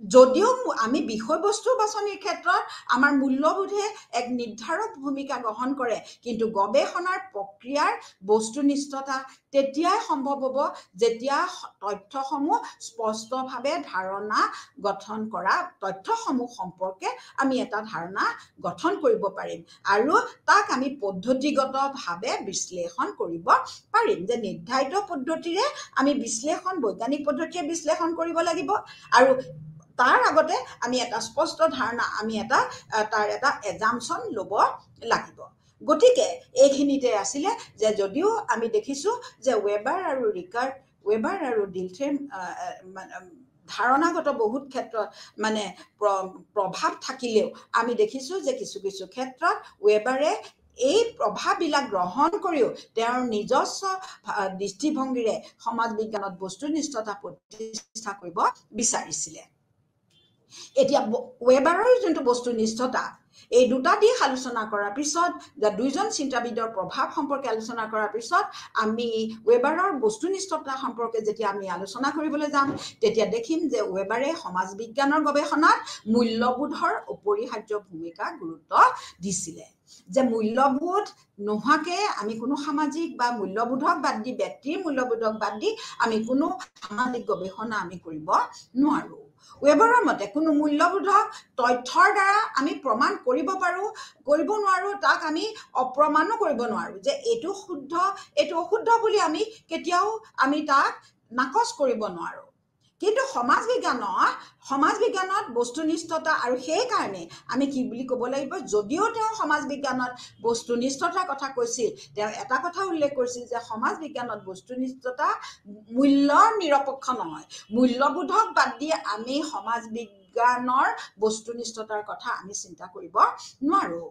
যদিও আমি বিষয়বস্তু বাছনিৰ ক্ষেত্ৰত আমাৰ মূল্যবোধে এক নিৰ্ধাৰক ভূমিকা গ্ৰহণ কৰে, কিন্তু গৱেষণাৰ প্ৰক্ৰিয়াৰ বস্তুনিষ্ঠতা তেতিয়াই সম্ভৱ হ'ব যেতিয়া তথ্যসমূহ স্পষ্টভাৱে ধাৰণা গঠন কৰা, তথ্যসমূহ সম্পৰ্কে আমি এটা ধাৰণা গঠন কৰিব পাৰিম আৰু তাক আমি পদ্ধতিগতভাৱে বিশ্লেষণ কৰিব পাৰিম। যে নিৰ্ধাৰিত পদ্ধতিৰে আমি বৈজ্ঞানিক পদ্ধতিৰে বিশ্লেষণ কৰিব লাগিব আৰু তাৰ আগতে আমি এটা স্পষ্ট ধাৰণা, আমি তাৰ এটা এজাম্পশ্যন ল'ব লাগিব। গতিকে এইখিনিতে আছিলে যে যদিও আমি দেখিছোঁ যে ৱেবাৰ আৰু ডিলথ্ৰেৰ ধাৰণাগত বহুত ক্ষেত্ৰত প্ৰভাৱ থাকিলেও আমি দেখিছোঁ যে কিছু কিছু ক্ষেত্ৰত ৱেবাৰে এই প্ৰভাৱবিলাক গ্ৰহণ কৰিও তেওঁৰ নিজস্ব দৃষ্টিভংগীৰে সমাজ বিজ্ঞানত বস্তুনিষ্ঠতা প্ৰতিষ্ঠা কৰিব বিচাৰিছিলে। এতিয়া ৱেবাৰৰ যোনটো বস্তুনিষ্ঠতা, এই দুটা দিশ আলোচনা কৰাৰ পিছত, দুইজন চিন্তাবিদৰ প্ৰভাৱ সম্পৰ্কে আলোচনা কৰাৰ পিছত আমি ৱেবাৰৰ বস্তুনিষ্ঠতা সম্পৰ্কে যেতিয়া আমি আলোচনা কৰিবলৈ যাম তেতিয়া দেখিম যে ৱেবাৰে সমাজ বিজ্ঞানৰ গৱেষণাত মূল্যবোধৰ অপৰিহাৰ্য ভূমিকা গুৰুত্ব দিছিলে। যে মূল্যবোধ নোহোৱাকে আমি কোনো সামাজিক বা মূল্যবোধক বাদ দি, ব্যক্তিৰ মূল্যবোধক বাদ দি আমি কোনো সামাজিক গৱেষণা আমি কৰিব নোৱাৰো। ৱেবাৰৰ মতে কোনো মূল্যবোধক তথ্যৰ দ্বাৰা আমি প্ৰমাণ কৰিব নোৱাৰো, তাক আমি অপ্ৰমাণো কৰিব নোৱাৰো যে এইটো শুদ্ধ এইটো অশুদ্ধ বুলি আমি কেতিয়াও তাক নাকচ কৰিব নোৱাৰো। কিন্তু সমাজ বিজ্ঞানত বস্তুনিষ্ঠতা, আৰু সেইকাৰণে আমি কি বুলি ক'ব লাগিব, যদিও তেওঁ সমাজ বিজ্ঞানত বস্তুনিষ্ঠতাৰ কথা কৈছিল, তেওঁ এটা কথা উল্লেখ কৰিছিল যে সমাজ বিজ্ঞানত বস্তুনিষ্ঠতা মূল্য নিৰপেক্ষ নহয়। মূল্যবোধক বাদ দি আমি সমাজ বিজ্ঞানৰ বস্তুনিষ্ঠতাৰ কথা আমি চিন্তা কৰিব নোৱাৰো।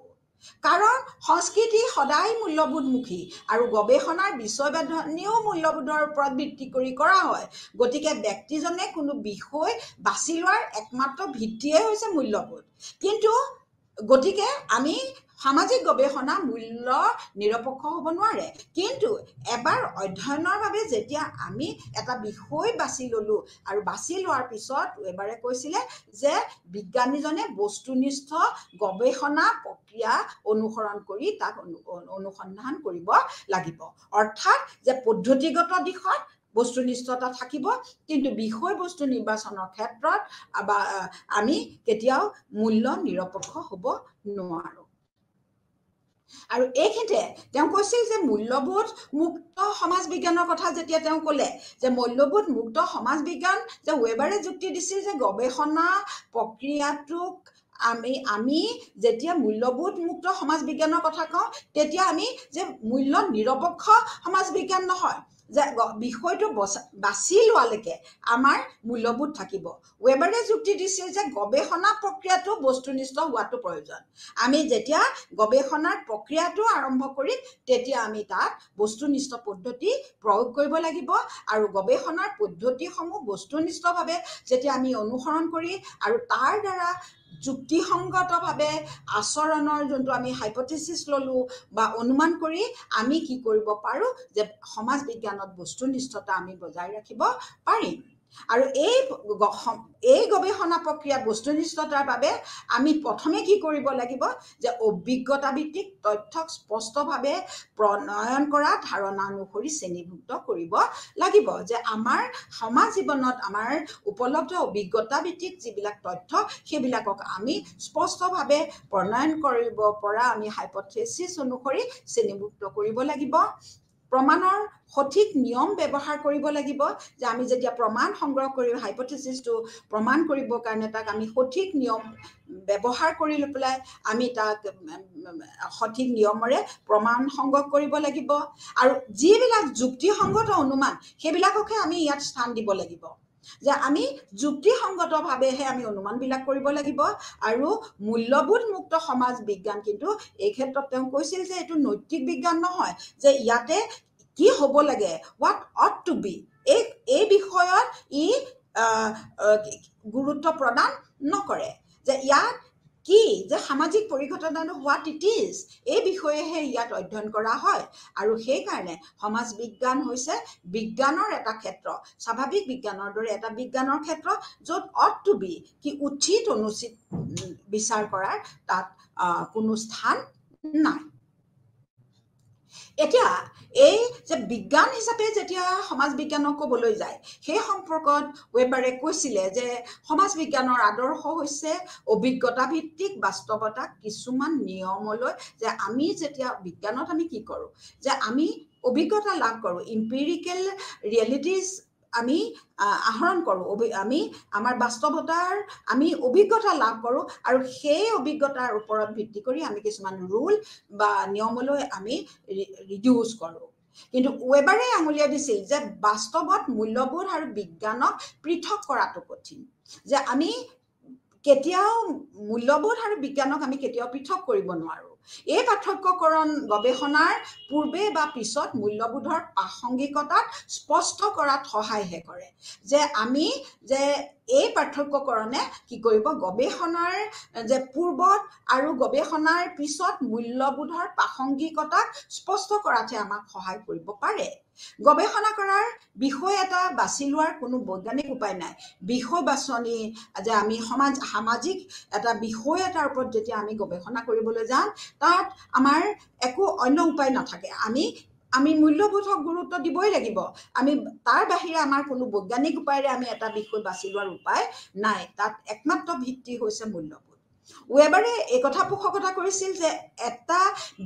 কাৰণ সংস্কৃতি সদায় মূল্যবোধমুখী আৰু গৱেষণাৰ বিষয় বাছনিও মূল্যবোধৰ ওপৰত ভিত্তি কৰি কৰা হয়। গতিকে ব্যক্তিজনে কোনো বিষয় বাছি লোৱাৰ একমাত্ৰ ভিত্তিয়ে হৈছে মূল্যবোধ। কিন্তু গতিকে আমি সামাজিক গৱেষণা মূল্য নিৰপেক্ষ হ'ব নোৱাৰে। কিন্তু এবাৰ অধ্যয়নৰ বাবে যেতিয়া আমি এটা বিষয় বাছি ল'লোঁ আৰু বাছি লোৱাৰ পিছত এবাৰে কৈছিলে যে বিজ্ঞানীজনে বস্তুনিষ্ঠ গৱেষণা প্ৰক্ৰিয়া অনুসৰণ কৰি তাক অনুসন্ধান কৰিব লাগিব। অৰ্থাৎ যে পদ্ধতিগত দিশত বস্তুনিষ্ঠতা থাকিব, কিন্তু বিষয়বস্তু নিৰ্বাচনৰ ক্ষেত্ৰত আমি কেতিয়াও মূল্য নিৰপেক্ষ হ'ব নোৱাৰো। আৰু এইখিনিতে তেওঁ কৈছিল যে মূল্যবোধ মুক্ত সমাজ বিজ্ঞানৰ কথা যেতিয়া তেওঁ ক'লে যে মূল্যবোধ মুক্ত সমাজ বিজ্ঞান, যে ৱেবাৰে যুক্তি দিছিল যে গৱেষণা প্ৰক্ৰিয়াটোক আমি যেতিয়া মূল্যবোধ মুক্ত সমাজ বিজ্ঞানৰ কথা কওঁ তেতিয়া আমি যে মূল্য নিৰপেক্ষ সমাজ বিজ্ঞান নহয়, যে বিষয়টো বাছি লোৱালৈকে আমাৰ মূল্যবোধ থাকিব। ৱেবাৰে যুক্তি দিছিল যে গৱেষণা প্ৰক্ৰিয়াটো বস্তুনিষ্ঠ হোৱাটো প্ৰয়োজন। আমি যেতিয়া গৱেষণাৰ প্ৰক্ৰিয়াটো আৰম্ভ কৰিম তেতিয়া আমি তাত বস্তুনিষ্ঠ পদ্ধতি প্ৰয়োগ কৰিব লাগিব, আৰু গৱেষণাৰ পদ্ধতিসমূহ বস্তুনিষ্ঠভাৱে যেতিয়া আমি অনুসৰণ কৰি আৰু তাৰ দ্বাৰা যুক্তিসংগতভাৱে আচৰণৰ যোনটো আমি হাইপথেচিছ ল'লোঁ বা অনুমান কৰি আমি কি কৰিব পাৰোঁ যে সমাজ বিজ্ঞানত বস্তুনিষ্ঠতা আমি বজাই ৰাখিব পাৰিম। আৰু এই গৱেষণা প্ৰক্ৰিয়া বস্তুনিষ্ঠতাৰ বাবে আমি প্ৰথমে কি কৰিব লাগিব যে অভিজ্ঞতা ভিত্তিক তথ্যক স্পষ্টভাৱে প্ৰণয়ন কৰা ধাৰণা অনুসৰি শ্ৰেণীভুক্ত কৰিব লাগিব। যে আমাৰ সমাজ জীৱনত আমাৰ উপলব্ধ অভিজ্ঞতা ভিত্তিক যিবিলাক তথ্য সেইবিলাকক আমি স্পষ্টভাৱে প্ৰণয়ন কৰিব পৰা আমি হাইপথেচিছ অনুসৰি শ্ৰেণীভুক্ত কৰিব লাগিব। প্ৰমাণৰ সঠিক নিয়ম ব্যৱহাৰ কৰিব লাগিব, যে আমি যেতিয়া প্ৰমাণ সংগ্ৰহ কৰিম হাইপথেচিছটো প্ৰমাণ কৰিবৰ কাৰণে তাক আমি সঠিক নিয়ম ব্যৱহাৰ কৰি লৈ পেলাই আমি তাক সঠিক নিয়মেৰে প্ৰমাণ সংগ্ৰহ কৰিব লাগিব। আৰু যিবিলাক যুক্তিসংগত অনুমান সেইবিলাককহে আমি ইয়াত স্থান দিব লাগিব, যে আমি যুক্তিসংগতভাৱেহে আমি অনুমানবিলাক কৰিব লাগিব। আৰু মূল্যবোধ মুক্ত সমাজ বিজ্ঞান কিন্তু এই ক্ষেত্ৰত তেওঁ কৈছিল যে এইটো নৈতিক বিজ্ঞান নহয়, যে ইয়াতে কি হ'ব লাগে, হোৱাট অট টু বি, এই বিষয়ত ই গুৰুত্ব প্ৰদান নকৰে। যে ইয়াত কি যে সামাজিক পৰিঘটনাটো হোৱাট ইট ইজ এই বিষয়েহে ইয়াত অধ্যয়ন কৰা হয়। আৰু সেইকাৰণে সমাজ বিজ্ঞান হৈছে বিজ্ঞানৰ এটা ক্ষেত্ৰ, স্বাভাৱিক বিজ্ঞানৰ দৰে এটা বিজ্ঞানৰ ক্ষেত্ৰ, য'ত অট টু বি কি উচিত অনুচিত বিচাৰ কৰাৰ তাত কোনো স্থান নাই। এতিয়া এই যে বিজ্ঞান হিচাপে যেতিয়া সমাজ বিজ্ঞানক ক'বলৈ যায় সেই সম্পৰ্কত ৱেবাৰে কৈছিলে যে সমাজ বিজ্ঞানৰ আদৰ্শ হৈছে অভিজ্ঞতা ভিত্তিক বাস্তৱতাক কিছুমান নিয়মলৈ, যে আমি যেতিয়া বিজ্ঞানত আমি কি কৰোঁ যে আমি অভিজ্ঞতা লাভ কৰোঁ, ইম্পিৰিকেল ৰিয়েলিটিজ আমি আহৰণ কৰোঁ, আমি আমাৰ বাস্তৱতাৰ আমি অভিজ্ঞতা লাভ কৰোঁ, আৰু সেই অভিজ্ঞতাৰ ওপৰত ভিত্তি কৰি আমি কিছুমান ৰুল বা নিয়মলৈ আমি ৰিডিউচ কৰোঁ। কিন্তু ৱেবাৰে আঙুলিয়াই দিছিল যে বাস্তৱত মূল্যবোধ আৰু বিজ্ঞানক পৃথক কৰাটো কঠিন, যে আমি কেতিয়াও মূল্যবোধ আৰু বিজ্ঞানক আমি কেতিয়াও পৃথক কৰিব নোৱাৰোঁ। এই পাৰ্থক্যকৰণ গৱেষণাৰ পূৰ্বে বা পিছত মূল্যবোধৰ প্ৰাসংগিকতাত স্পষ্ট কৰাত সহায়হে কৰে। যে আমি যে এই পাৰ্থক্যকৰণে কি কৰিব, গৱেষণাৰ যে পূৰ্বত আৰু গৱেষণাৰ পিছত মূল্যবোধৰ প্ৰাসংগিকতাক স্পষ্ট কৰাতহে আমাক সহায় কৰিব পাৰে। গৱেষণা কৰাৰ বিষয় এটা বাছি লোৱাৰ কোনো বৈজ্ঞানিক উপায় নাই। বিষয় বাছনি যে আমি সামাজিক এটা বিষয় এটাৰ ওপৰত যেতিয়া আমি গৱেষণা কৰিবলৈ যাম তাত আমাৰ একো অন্য উপায় নাথাকে। আমি মূল্যবোধক গুৰুত্ব দিবই লাগিব। আমি তাৰ বাহিৰে আমাৰ কোনো বৈজ্ঞানিক উপায়েৰে আমি এটা বিষয় বাছি লোৱাৰ উপায় নাই। তাত একমাত্ৰ ভিত্তি হৈছে মূল্যবোধ। ৱেবাৰে এই কথা পোষকতা কৰিছিল যে এটা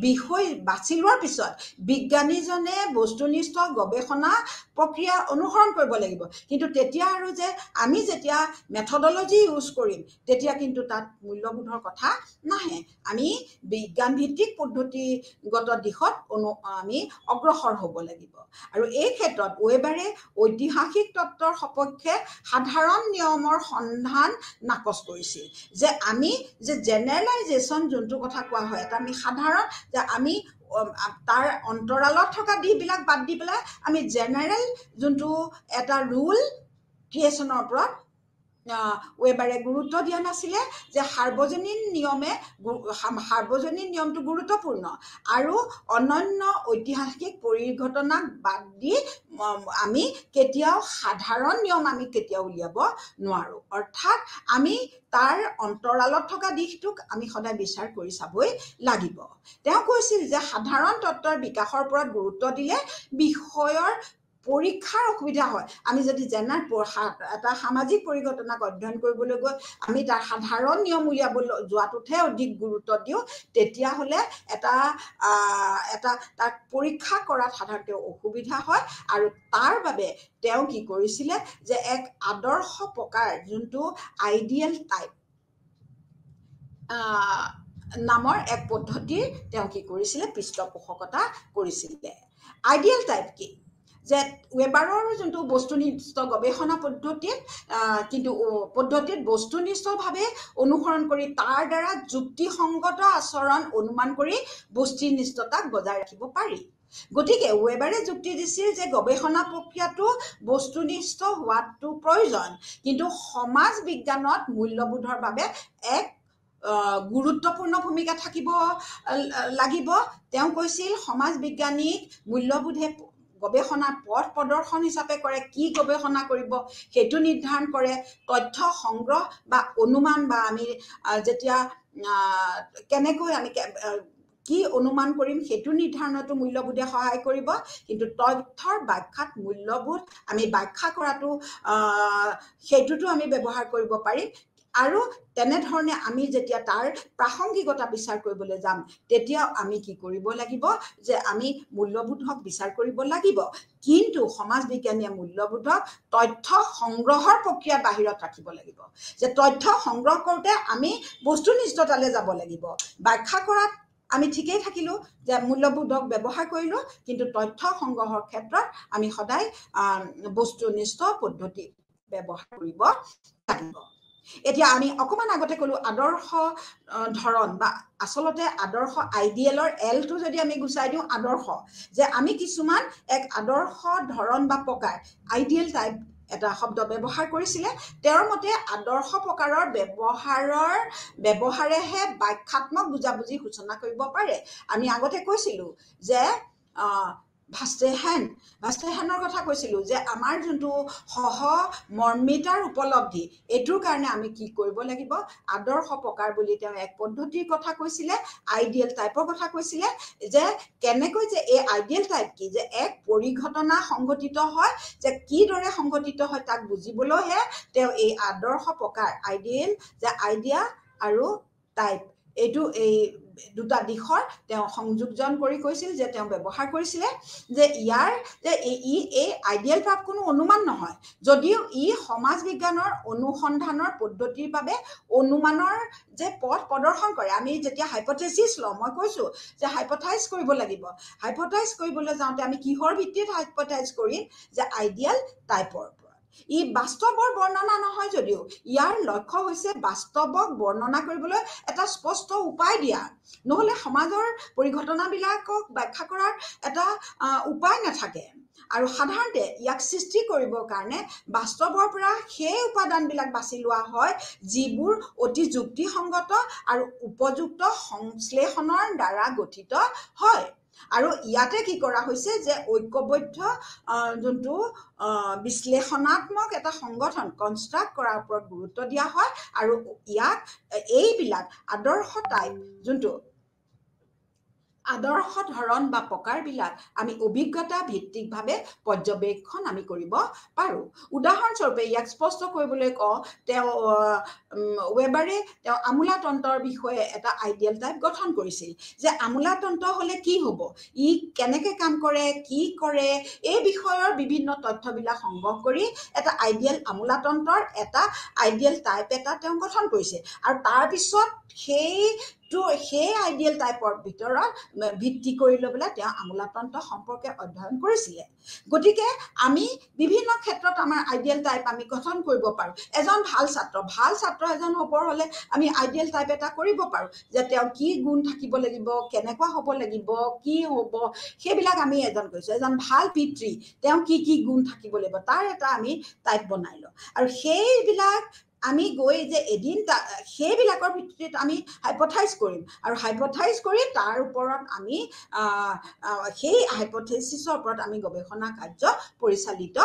বিষয় বাছি লোৱাৰ পিছত বিজ্ঞানীজনে বস্তুনিষ্ঠ গৱেষণা প্ৰক্ৰিয়া অনুসৰণ কৰিব লাগিব। কিন্তু তেতিয়া আৰু যে আমি যেতিয়া মেথডলজি ইউজ কৰিম তেতিয়া কিন্তু তাত মূল্যবোধৰ কথা নাহে। আমি বিজ্ঞান ভিত্তিক পদ্ধতিগত দিশত আমি অগ্ৰসৰ হ'ব লাগিব। আৰু এই ক্ষেত্ৰত ৱেবাৰে ঐতিহাসিক তত্ত্বৰ সপক্ষে সাধাৰণ নিয়মৰ সন্ধান নাকচ কৰিছিল। যে আমি যে জেনেৰেলাইজেশ্যন যোনটো কথা কোৱা হয়, এটা আমি সাধাৰণ যে আমি তাৰ অন্তৰালত থকা দিশবিলাক বাদ দি পেলাই আমি জেনেৰেল যোনটো এটা ৰুল ক্ৰিয়েশ্যনৰ ওপৰত ৱেবাৰে গুৰুত্ব দিয়া নাছিলে। যে সাৰ্বজনীন নিয়মটো গুৰুত্বপূৰ্ণ, আৰু অনন্য ঐতিহাসিক পৰিঘটনাক বাদ দি আমি কেতিয়াও সাধাৰণ নিয়ম আমি কেতিয়াও উলিয়াব নোৱাৰোঁ। অৰ্থাৎ আমি তাৰ অন্তৰালত থকা দিশটোক আমি সদায় বিচাৰ কৰি চাবই লাগিব। তেওঁ কৈছিল যে সাধাৰণ তত্ত্বৰ বিকাশৰ ওপৰত গুৰুত্ব দিলে বিষয়ৰ পৰীক্ষাৰ অসুবিধা হয়। আমি যদি এটা সামাজিক পৰিঘটনাক অধ্যয়ন কৰিবলৈ গৈ আমি তাৰ সাধাৰণ নিয়ম উলিয়াবলৈ যোৱাটোতহে অধিক গুৰুত্ব দিওঁ, তেতিয়াহ'লে তাক পৰীক্ষা কৰাত সাধাৰণতে অসুবিধা হয়। আৰু তাৰ বাবে তেওঁ কি কৰিছিলে যে এক আদৰ্শ প্ৰকাৰ যোনটো আইডিয়েল টাইপ নামৰ এক পদ্ধতিৰ তেওঁ কি কৰিছিলে পৃষ্ঠপোষকতা কৰিছিলে। আইডিয়েল টাইপ কি, যে ৱেবাৰৰ যোনটো বস্তুনিষ্ঠ গৱেষণা পদ্ধতিত বস্তুনিষ্ঠভাৱে অনুসৰণ কৰি তাৰ দ্বাৰা যুক্তিসংগত আচৰণ অনুমান কৰি বস্তুনিষ্ঠতাক বজাই ৰাখিব পাৰি। গতিকে ৱেবাৰে যুক্তি দিছিল যে গৱেষণা প্ৰক্ৰিয়াটো বস্তুনিষ্ঠ হোৱাটো প্ৰয়োজন, কিন্তু সমাজ বিজ্ঞানত মূল্যবোধৰ বাবে এক গুৰুত্বপূৰ্ণ ভূমিকা থাকিব লাগিব। তেওঁ কৈছিল সমাজ বিজ্ঞানিক মূল্যবোধে গৱেষণাৰ পথ প্ৰদৰ্শন হিচাপে কৰে, কি গৱেষণা কৰিব সেইটো নিৰ্ধাৰণ কৰে, তথ্য সংগ্ৰহ বা অনুমান বা আমি যেতিয়া কেনেকৈ আমি কি অনুমান কৰিম সেইটো নিৰ্ধাৰণতো মূল্যবোধে সহায় কৰিব, কিন্তু তথ্যৰ ব্যাখ্যাত মূল্যবোধ আমি ব্যাখ্যা কৰাটো সেইটোতো আমি ব্যৱহাৰ কৰিব পাৰিম। আৰু তেনেধৰণে আমি যেতিয়া তাৰ প্ৰাসংগিকতা বিচাৰ কৰিবলৈ যাম তেতিয়াও আমি কি কৰিব লাগিব যে আমি মূল্যবোধক বিচাৰ কৰিব লাগিব, কিন্তু সমাজ বিজ্ঞানীয়ে মূল্যবোধক তথ্য সংগ্ৰহৰ প্ৰক্ৰিয়াৰ বাহিৰত ৰাখিব লাগিব। যে তথ্য সংগ্ৰহ কৰোঁতে আমি বস্তুনিষ্ঠতালৈ যাব লাগিব, ব্যাখ্যা কৰাত আমি ঠিকেই থাকিলোঁ যে মূল্যবোধক ব্যৱহাৰ কৰিলোঁ, কিন্তু তথ্য সংগ্ৰহৰ ক্ষেত্ৰত আমি সদায় বস্তুনিষ্ঠ পদ্ধতি ব্যৱহাৰ কৰিব লাগিব। এতিয়া আমি অকণমান আগতে ক'লোঁ আদৰ্শ ধৰণ বা আচলতে আদৰ্শ আইডিয়েলৰ এলটো যদি আমি গুচাই দিওঁ আদৰ্শ, যে আমি কিছুমান এক আদৰ্শ ধৰণ বা প্ৰকাৰ আইডিয়েল টাইপ এটা শব্দ ব্যৱহাৰ কৰিছিলে। তেওঁৰ মতে আদৰ্শ প্ৰকাৰৰ ব্যৱহাৰেহে ব্যাখ্যাত্মক বুজাবুজি সূচনা কৰিব পাৰে। আমি আগতে কৈছিলোঁ যে ভাষ্টেহানৰ কথা কৈছিলোঁ যে আমাৰ যোনটো সহমৰ্মিতাৰ উপলব্ধি এইটোৰ কাৰণে আমি কি কৰিব লাগিব, আদৰ্শ প্ৰকাৰ বুলি তেওঁ এক পদ্ধতিৰ কথা কৈছিলে, আইডিয়েল টাইপৰ কথা কৈছিলে, যে কেনেকৈ যে এই আইডিয়েল টাইপ কি, যে এক পৰিঘটনা সংঘটিত হয়, যে কিদৰে সংঘটিত হয় তাক বুজিবলৈহে তেওঁ এই আদৰ্শ প্ৰকাৰ আইডিয়েল, যে আইডিয়া আৰু টাইপ এইটো এই দুটা দিশৰ তেওঁ সংযোজন কৰি কৈছিল যে তেওঁ ব্যৱহাৰ কৰিছিলে। যে ইয়াৰ যে এই আইডিয়েল টাইপ কোনো অনুমান নহয়, যদিও ই সমাজ বিজ্ঞানৰ অনুসন্ধানৰ পদ্ধতিৰ বাবে অনুমানৰ যে পথ প্ৰদৰ্শন কৰে। আমি যেতিয়া হাইপথেচিছ লওঁ, মই কৈছোঁ যে হাইপথাইজ কৰিব লাগিব, হাইপথাইজ কৰিবলৈ যাওঁতে আমি কিহৰ ভিত্তিত হাইপথাইজ কৰিম, যে আইডিয়েল টাইপৰ ওপৰত। ই বাস্তৱৰ বৰ্ণনা নহয় যদিও ইয়াৰ লক্ষ্য হৈছে বাস্তৱক বৰ্ণনা কৰিবলৈ এটা স্পষ্ট উপায় দিয়া, নহ'লে সমাজৰ পৰিঘটনাবিলাকক ব্যাখ্যা কৰাৰ এটা উপায় নাথাকে। আৰু সাধাৰণতে ইয়াক সৃষ্টি কৰিবৰ কাৰণে বাস্তৱৰ পৰা সেই উপাদানবিলাক বাছি লোৱা হয় যিবোৰ অতি যুক্তিসংগত আৰু উপযুক্ত সংশ্লেষণৰ দ্বাৰা গঠিত হয়। আৰু ইয়াতে কি কৰা হৈছে যে ঐক্যবদ্ধ যোনটো বিশ্লেষণাত্মক এটা সংগঠন কনষ্ট্ৰাক্ট কৰাৰ ওপৰত গুৰুত্ব দিয়া হয়। আৰু ইয়াক এইবিলাক আদৰ্শ টাইপ যোনটো আদৰ্শ ধৰণ বা প্ৰকাৰবিলাক আমি অভিজ্ঞতা ভিত্তিকভাৱে পৰ্যবেক্ষণ আমি কৰিব পাৰোঁ। উদাহৰণস্বৰূপে ইয়াক স্পষ্ট কৰিবলৈ কওঁ, তেওঁ ৱেবাৰে তেওঁ আমোলাতন্ত্ৰৰ বিষয়ে এটা আইডিয়েল টাইপ গঠন কৰিছিল, যে আমোলাতন্ত্ৰ হ'লে কি হ'ব, ই কেনেকৈ কাম কৰে, কি কৰে, এই বিষয়ৰ বিভিন্ন তথ্যবিলাক সংগ্ৰহ কৰি এটা আইডিয়েল আমোলাতন্ত্ৰৰ এটা আইডিয়েল টাইপ এটা তেওঁ গঠন কৰিছে। আৰু তাৰপিছত সেই আইডিয়েল টাইপৰ ভিতৰত ভিত্তি কৰি লৈ পেলাই তেওঁ আমোলাতন্ত্ৰ সম্পৰ্কে অধ্যয়ন কৰিছিলে। গতিকে আমি বিভিন্ন ক্ষেত্ৰত আমাৰ আইডিয়েল টাইপ আমি গঠন কৰিব পাৰোঁ। এজন ভাল ছাত্ৰ এজন হ'বৰ হ'লে আমি আইডিয়েল টাইপ এটা কৰিব পাৰোঁ, যে তেওঁ কি গুণ থাকিব লাগিব, কেনেকুৱা হ'ব লাগিব, কি হ'ব, সেইবিলাক আমি কৰিছোঁ। এজন ভাল পিতৃ, তেওঁ কি কি গুণ থাকিব লাগিব তাৰ এটা আমি টাইপ বনাই লওঁ। আৰু সেইবিলাক আমি গৈ যে এদিন সেইবিলাকৰ ভিত্তিত আমি হাইপথাইজ কৰিম, আৰু হাইপথাইজ কৰি তাৰ ওপৰত আমি সেই হাইপথেচিছৰ ওপৰত আমি গৱেষণা কাৰ্য পৰিচালিত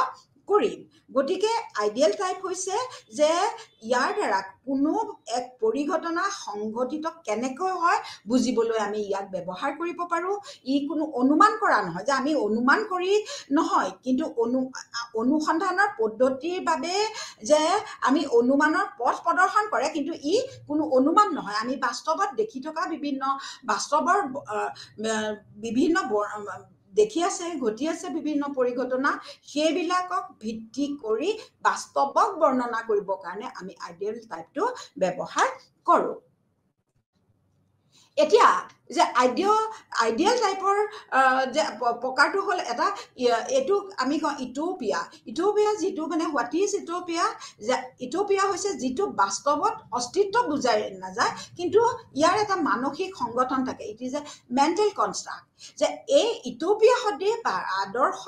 কৰিম। গতিকে আইডিয়েল টাইপ হৈছে যে ইয়াৰ দ্বাৰা কোনো এক পৰিঘটনা সংঘটিত কেনেকৈ হয় বুজিবলৈ আমি ইয়াক ব্যৱহাৰ কৰিব পাৰোঁ। ই কোনো অনুমান কৰা নহয়, যে আমি অনুমান কৰি নহয়, কিন্তু অনুসন্ধানৰ পদ্ধতিৰ বাবে যে আমি অনুমানৰ পথ প্ৰদৰ্শন কৰে, কিন্তু ই কোনো অনুমান নহয়। আমি বাস্তৱত দেখি থকা বাস্তৱৰ বিভিন্ন ঘটি আছে বিভিন্ন পৰিঘটনা, সেইবিলাকক ভিত্তি কৰি বাস্তৱক বৰ্ণনা কৰিবৰ কাৰণে আমি আইডিয়েল টাইপটো ব্যৱহাৰ কৰোঁ। এতিয়া যে আইডিয়েল টাইপৰ যে প্ৰকাৰটো হ'ল এটা এইটো আমি কওঁ ইটোপিয়া যিটো মানে হোৱাট ইজ ইটোপিয়া যে ইটোপিয়া হৈছে যিটো বাস্তৱত অস্তিত্ব বুজাই নাযায় কিন্তু ইয়াৰ এটা মানসিক সংগঠন থাকে it is a mental construct যে এই ইটোপিয়া সদৃশ আদৰ্শ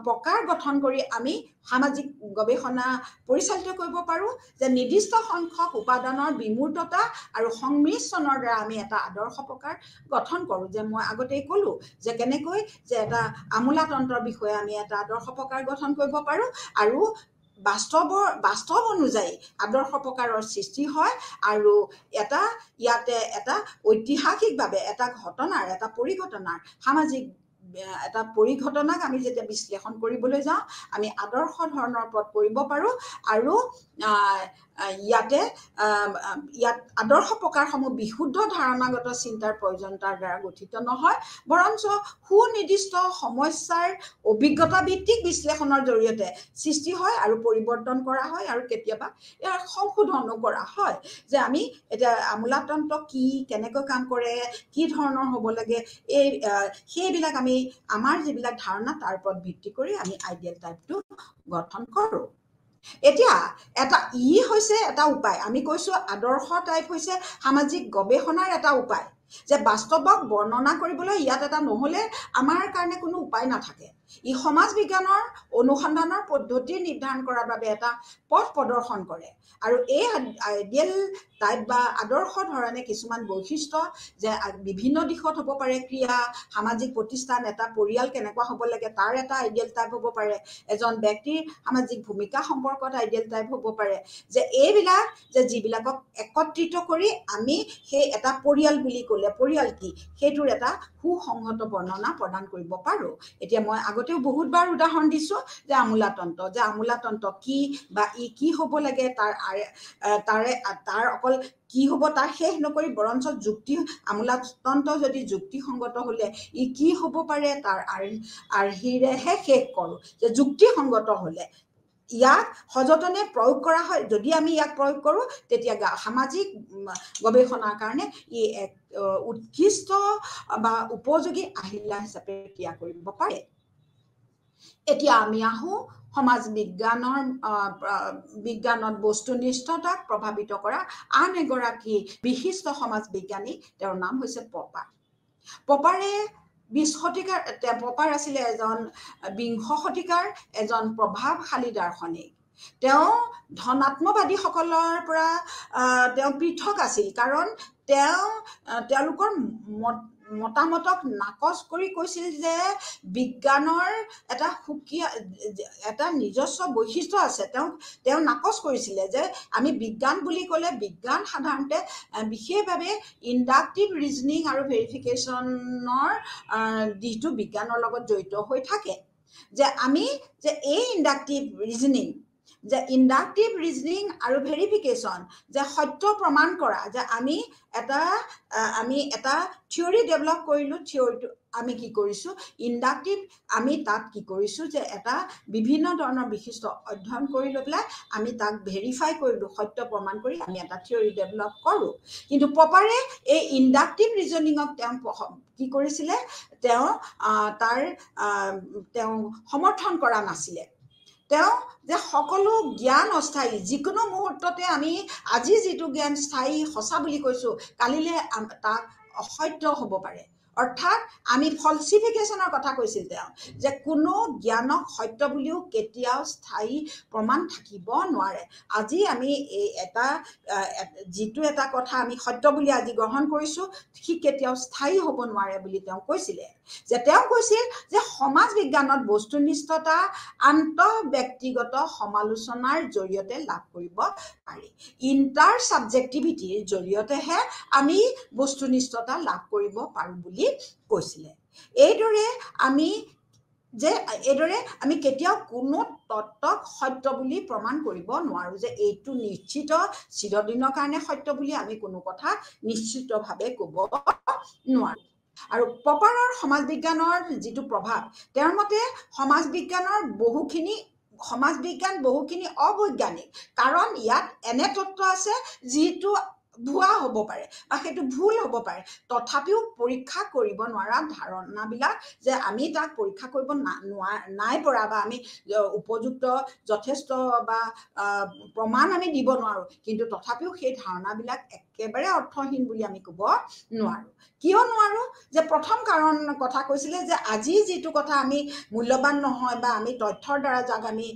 প্ৰকাৰ গঠন কৰি আমি সামাজিক গৱেষণা পৰিচালিত কৰিব পাৰোঁ যে নিৰ্দিষ্ট সংখ্যক উপাদানৰ বিমূৰ্ততা আৰু সংমিশ্ৰণৰ দ্বাৰা আমি এটা আদৰ্শ প্ৰকাৰ গঠন কৰোঁ যে মই আগতেই ক'লোঁ যে কেনেকৈ যে এটা আমোলাতন্ত্ৰৰ বিষয়ে আমি এটা আদৰ্শ প্ৰকাৰ গঠন কৰিব পাৰোঁ আৰু বাস্তৱ অনুযায়ী আদৰ্শ প্ৰকাৰৰ সৃষ্টি হয় আৰু ইয়াতে এটা ঐতিহাসিকভাৱে এটা ঘটনাৰ এটা পৰিঘটনাৰ সামাজিক এটা পৰিঘটনাক আমি যেতিয়া বিশ্লেষণ কৰিবলৈ যাওঁ আমি আদৰ্শ ধৰণৰ ওপৰত কৰিব পাৰোঁ আৰু ইয়াত আদৰ্শ প্ৰকাৰসমূহ বিশুদ্ধ ধাৰণাগত চিন্তাৰ প্ৰয়োজনীয়তাৰ দ্বাৰা গঠিত নহয় বৰঞ্চ সুনিৰ্দিষ্ট সমস্যাৰ অভিজ্ঞতা ভিত্তিক বিশ্লেষণৰ জৰিয়তে সৃষ্টি হয় আৰু পৰিৱৰ্তন কৰা হয় আৰু কেতিয়াবা ইয়াৰ সংশোধনো কৰা হয় যে আমি এতিয়া আমোলাতন্ত্ৰ কি কেনেকৈ কাম কৰে কি ধৰণৰ হ'ব লাগে সেইবিলাক আমি আমাৰ যিবিলাক ধাৰণা তাৰ ওপৰত ভিত্তি কৰি আমি আইডিয়েল টাইপটো গঠন কৰোঁ এতিয়া হৈছে এটা উপায় আমি কৈছোঁ আদৰ্শ টাইপ হৈছে সামাজিক গৱেষণাৰ এটা উপায় যে বাস্তৱক বৰ্ণনা কৰিবলৈ ইয়াত এটা নহ'লে আমাৰ কাৰণে কোনো উপায় নাথাকে ই সমাজ বিজ্ঞানৰ অনুসন্ধানৰ পদ্ধতি নিৰ্ধাৰণ কৰাৰ বাবে এটা পথ প্ৰদৰ্শন কৰে আৰু এই আইডিয়েল টাইপ বা আদৰ্শ ধৰণে কিছুমান বৈশিষ্ট্য যে বিভিন্ন দিশত হ'ব পাৰে ক্ৰিয়া সামাজিক প্ৰতিষ্ঠান এটা পৰিয়াল কেনেকুৱা হ'ব লাগে তাৰ এটা আইডিয়েল টাইপ হ'ব পাৰে এজন ব্যক্তিৰ সামাজিক ভূমিকা সম্পৰ্কত আইডিয়েল টাইপ হ'ব পাৰে যে এইবিলাক যে যিবিলাকক একত্ৰিত কৰি আমি সেই এটা পৰিয়াল বুলি ক'লে পৰিয়াল কি সেইটোৰ এটা সুসংহত বৰ্ণনা প্ৰদান কৰিব পাৰোঁ এতিয়া মই আগতেও বহুতবাৰ উদাহৰণ দিছোঁ যে আমোলাতন্ত্ৰ কি বা ই কি হ'ব লাগে তাৰ অকল কি হ'ব তাৰ শেষ নকৰি বৰঞ্চ আমোলাতন্ত্ৰ যদি যুক্তিসংগত হ'লে ই কি হ'ব পাৰে তাৰ আৰ্হিৰেহে শেষ কৰোঁ যে যুক্তিসংগত হ'লে ইয়াক সযতনে প্ৰয়োগ কৰা হয় যদি আমি ইয়াক প্ৰয়োগ কৰোঁ তেতিয়া সামাজিক গৱেষণাৰ কাৰণে ই এক উৎকৃষ্ট বা উপযোগী আহিলা হিচাপে ক্ৰিয়া কৰিব পাৰে এতিয়া আমি আহোঁ সমাজ বিজ্ঞানত বস্তুনিষ্ঠতাক প্ৰভাৱিত কৰা আন এগৰাকী বিশিষ্ট সমাজ বিজ্ঞানী তেওঁৰ নাম হৈছে পপাৰে 20 শতিকাৰ পপাৰ আছিলে এজন 20 শতিকাৰ এজন প্ৰভাৱশালী দাৰ্শনিক তেওঁ ধনাত্মবাদীসকলৰ পৰা তেওঁ পৃথক আছিল কাৰণ তেওঁলোকৰ মতামতক নাকচ কৰি কৈছিল যে বিজ্ঞানৰ এটা নিজস্ব বৈশিষ্ট্য আছে তেওঁ নাকচ কৰিছিলে যে আমি বিজ্ঞান বুলি ক'লে বিজ্ঞান সাধাৰণতে বিশেষভাৱে ইণ্ডাকটিভ ৰিজনিং আৰু ভেৰিফিকেশ্যনৰ দিশটো বিজ্ঞানৰ লগত জড়িত হৈ থাকে যে আমি যে এই ইণ্ডাকটিভ ৰিজনিং আৰু ভেৰিফিকেশ্যন যে সত্য প্ৰমাণ কৰা যে আমি এটা থিয়ৰী ডেভেলপ কৰিলোঁ থিয়ৰীটো আমি কি কৰিছোঁ ইণ্ডাকটিভ আমি তাত কি কৰিছোঁ যে এটা বিভিন্ন ধৰণৰ বিশিষ্ট অধ্যয়ন কৰি লৈ পেলাই আমি তাক ভেৰিফাই কৰিলোঁ সত্য প্ৰমাণ কৰি আমি এটা থিয়ৰী ডেভেলপ কৰোঁ কিন্তু পপাৰে এই ইণ্ডাকটিভ ৰিজনিঙক তেওঁ কি কৰিছিলে তেওঁ সমৰ্থন কৰা নাছিলে তেওঁ যে সকলো জ্ঞান অস্থায়ী যিকোনো মুহূৰ্ততে আমি আজি যিটো জ্ঞান স্থায়ী সঁচা বুলি কৈছোঁ কালিলৈ তাক অসত্য হ'ব পাৰে অৰ্থাৎ আমি ফলচিফিকেশ্যনৰ কথা কৈছিল তেওঁ যে কোনো জ্ঞানক সত্য বুলিও কেতিয়াও স্থায়ী প্ৰমাণ থাকিব নোৱাৰে আজি আমি যিটো এটা কথা আমি সত্য বুলি আজি গ্ৰহণ কৰিছোঁ সি কেতিয়াও স্থায়ী হ'ব নোৱাৰে বুলি তেওঁ কৈছিলে যে তেওঁ কৈছিল যে সমাজ বিজ্ঞানত বস্তুনিষ্ঠতা আন্তঃব্যক্তিগত সমালোচনাৰ জৰিয়তে লাভ কৰিব পাৰি ইণ্টাৰ ছাবজেক্টিভিটিৰ জৰিয়তেহে আমি বস্তুনিষ্ঠতা লাভ কৰিব পাৰোঁ বুলি কৈছিলে এইদৰে আমি কেতিয়াও কোনো তত্ত্বক সত্য বুলি প্ৰমাণ কৰিব নোৱাৰোঁ যে এইটো নিশ্চিত চিৰদিনৰ কাৰণে সত্য বুলি আমি কোনো কথা নিশ্চিতভাৱে ক'ব নোৱাৰোঁ আৰু পপাৰৰ সমাজ বিজ্ঞানৰ যিটো প্ৰভাৱ তেওঁৰ মতে সমাজ বিজ্ঞান বহুখিনি অবৈজ্ঞানিক কাৰণ ইয়াত এনে তত্ত্ব আছে যিটো ভুৱা হ'ব পাৰে বা সেইটো ভুল হ'ব পাৰে তথাপিও পৰীক্ষা কৰিব নোৱাৰা ধাৰণাবিলাক যে আমি তাক পৰীক্ষা কৰিব নাই পৰা বা আমি উপযুক্ত যথেষ্ট বা প্ৰমাণ আমি দিব নোৱাৰো কিন্তু তথাপিও সেই ধাৰণাবিলাক একেবাৰে অৰ্থহীন বুলি আমি ক'ব নোৱাৰো কিয় নোৱাৰো যে প্ৰথম কাৰণ কথা কৈছিলে যে আজি যিটো কথা আমি মূল্যৱান নহয় বা আমি তথ্যৰ দ্বাৰা যাক আমি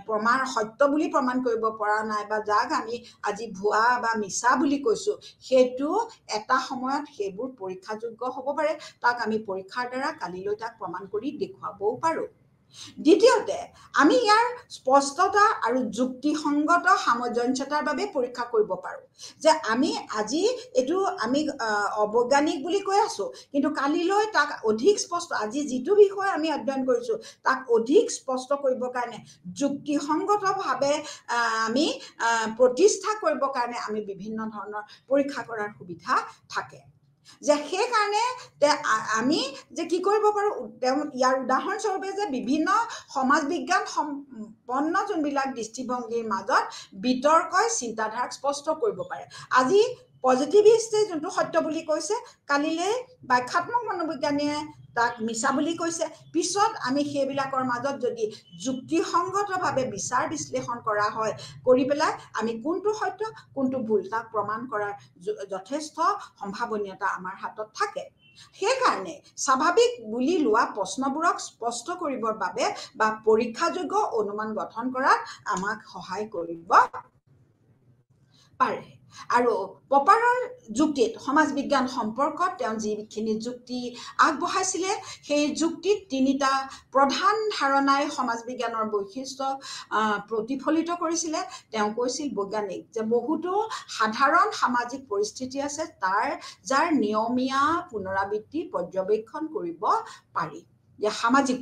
প্ৰমাণ সত্য বুলি প্ৰমাণ কৰিব পৰা নাই বা যাক আমি আজি ভুৱা বা মিছা বুলি কৈছো সেইটো এটা সময়ত সেইবোৰ পৰীক্ষাযোগ্য হ'ব পাৰে তাক আমি পৰীক্ষাৰ দ্বাৰা কালিলৈ তাক প্ৰমাণ কৰি দেখুৱাবও পাৰো দ্বিতীয়তে আমি ইয়াৰ স্পষ্টতা আৰু যুক্তিসংগত সামঞ্জস্যতাৰ বাবে পৰীক্ষা কৰিব পাৰো যে আমি আজি এইটো আমি অবৈজ্ঞানিক বুলি কৈ আছো কিন্তু কালিলৈ তাক অধিক স্পষ্ট আজি যিটো বিষয় আমি অধ্যয়ন কৰিছো তাক অধিক স্পষ্ট কৰিবৰ কাৰণে যুক্তিসংগতভাৱে আমি প্ৰতিষ্ঠা কৰিবৰ কাৰণে আমি বিভিন্ন ধৰণৰ পৰীক্ষা কৰাৰ সুবিধা থাকে যে সেইকাৰণে আমি যে কি কৰিব পাৰো ইয়াৰ উদাহৰণস্বৰূপে যে বিভিন্ন সমাজ বিজ্ঞান সম্পন্ন যোনবিলাক দৃষ্টিভংগীৰ মাজত বিতৰ্কই চিন্তাধাৰাক স্পষ্ট কৰিব পাৰে আজি পজিটিভিষ্টে যোনটো সত্য বুলি কৈছে কালিলৈ ব্যাখ্যাত্মক মনোবিজ্ঞানীয়ে তাক মিছা বুলি কৈছে পিছত আমি সেইবিলাকৰ মাজত যদি যুক্তিসংগতভাৱে বিচাৰ বিশ্লেষণ কৰা হয় কৰি পেলাই আমি কোনটো সত্য কোনটো ভুল তাক প্ৰমাণ কৰাৰ যথেষ্ট সম্ভাৱনীয়তা আমাৰ হাতত থাকে সেইকাৰণে স্বাভাৱিক বুলি লোৱা প্ৰশ্নবোৰক স্পষ্ট কৰিবৰ বাবে বা পৰীক্ষাযোগ্য অনুমান গঠন কৰাত আমাক সহায় কৰিব পাৰে আৰু পপাৰৰ যুক্তিত সমাজ বিজ্ঞান সম্পৰ্কত তেওঁ যিখিনি যুক্তি আগবঢ়াইছিলে সেই যুক্তিত তিনিটা প্ৰধান ধাৰণাই সমাজ বিজ্ঞানৰ বৈশিষ্ট্য প্ৰতিফলিত কৰিছিলে তেওঁ কৈছিল বৈজ্ঞানিক যে বহুতো সাধাৰণ সামাজিক পৰিস্থিতি আছে যাৰ নিয়মীয়া পুনৰাবৃত্তি পৰ্যবেক্ষণ কৰিব পাৰি যে সামাজিক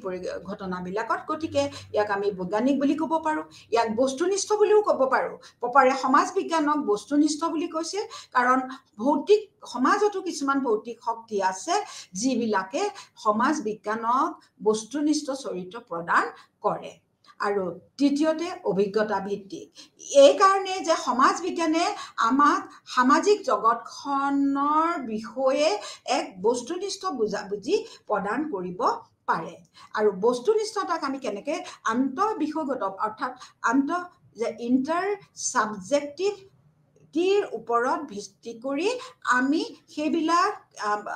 ঘটনাবিলাকত গতিকে ইয়াক আমি বৈজ্ঞানিক বুলি ক'ব পাৰো ইয়াক বস্তুনিষ্ঠ বুলিও ক'ব পাৰো পপাৰে সমাজ বিজ্ঞানক বস্তুনিষ্ঠ বুলি কৈছে কাৰণ ভৌতিক সমাজতো কিছুমান ভৌতিক শক্তি আছে যিবিলাকে সমাজ বিজ্ঞানক বস্তুনিষ্ঠ চৰিত্ৰ প্ৰদান কৰে আৰু তৃতীয়তে অভিজ্ঞতা ভিত্তিক এই কাৰণে যে সমাজ বিজ্ঞানে আমাক সামাজিক জগতখনৰ বিষয়ে এক বস্তুনিষ্ঠ বুজাবুজি প্ৰদান কৰিব পাৰে আৰু বস্তুনিষ্ঠতাক আমি কেনেকে আন্তঃবিষয়গত অৰ্থাৎ যে ইণ্টাৰ ছাবজেক্টিভিটিৰ ওপৰত ভিত্তি কৰি আমি সেইবিলাক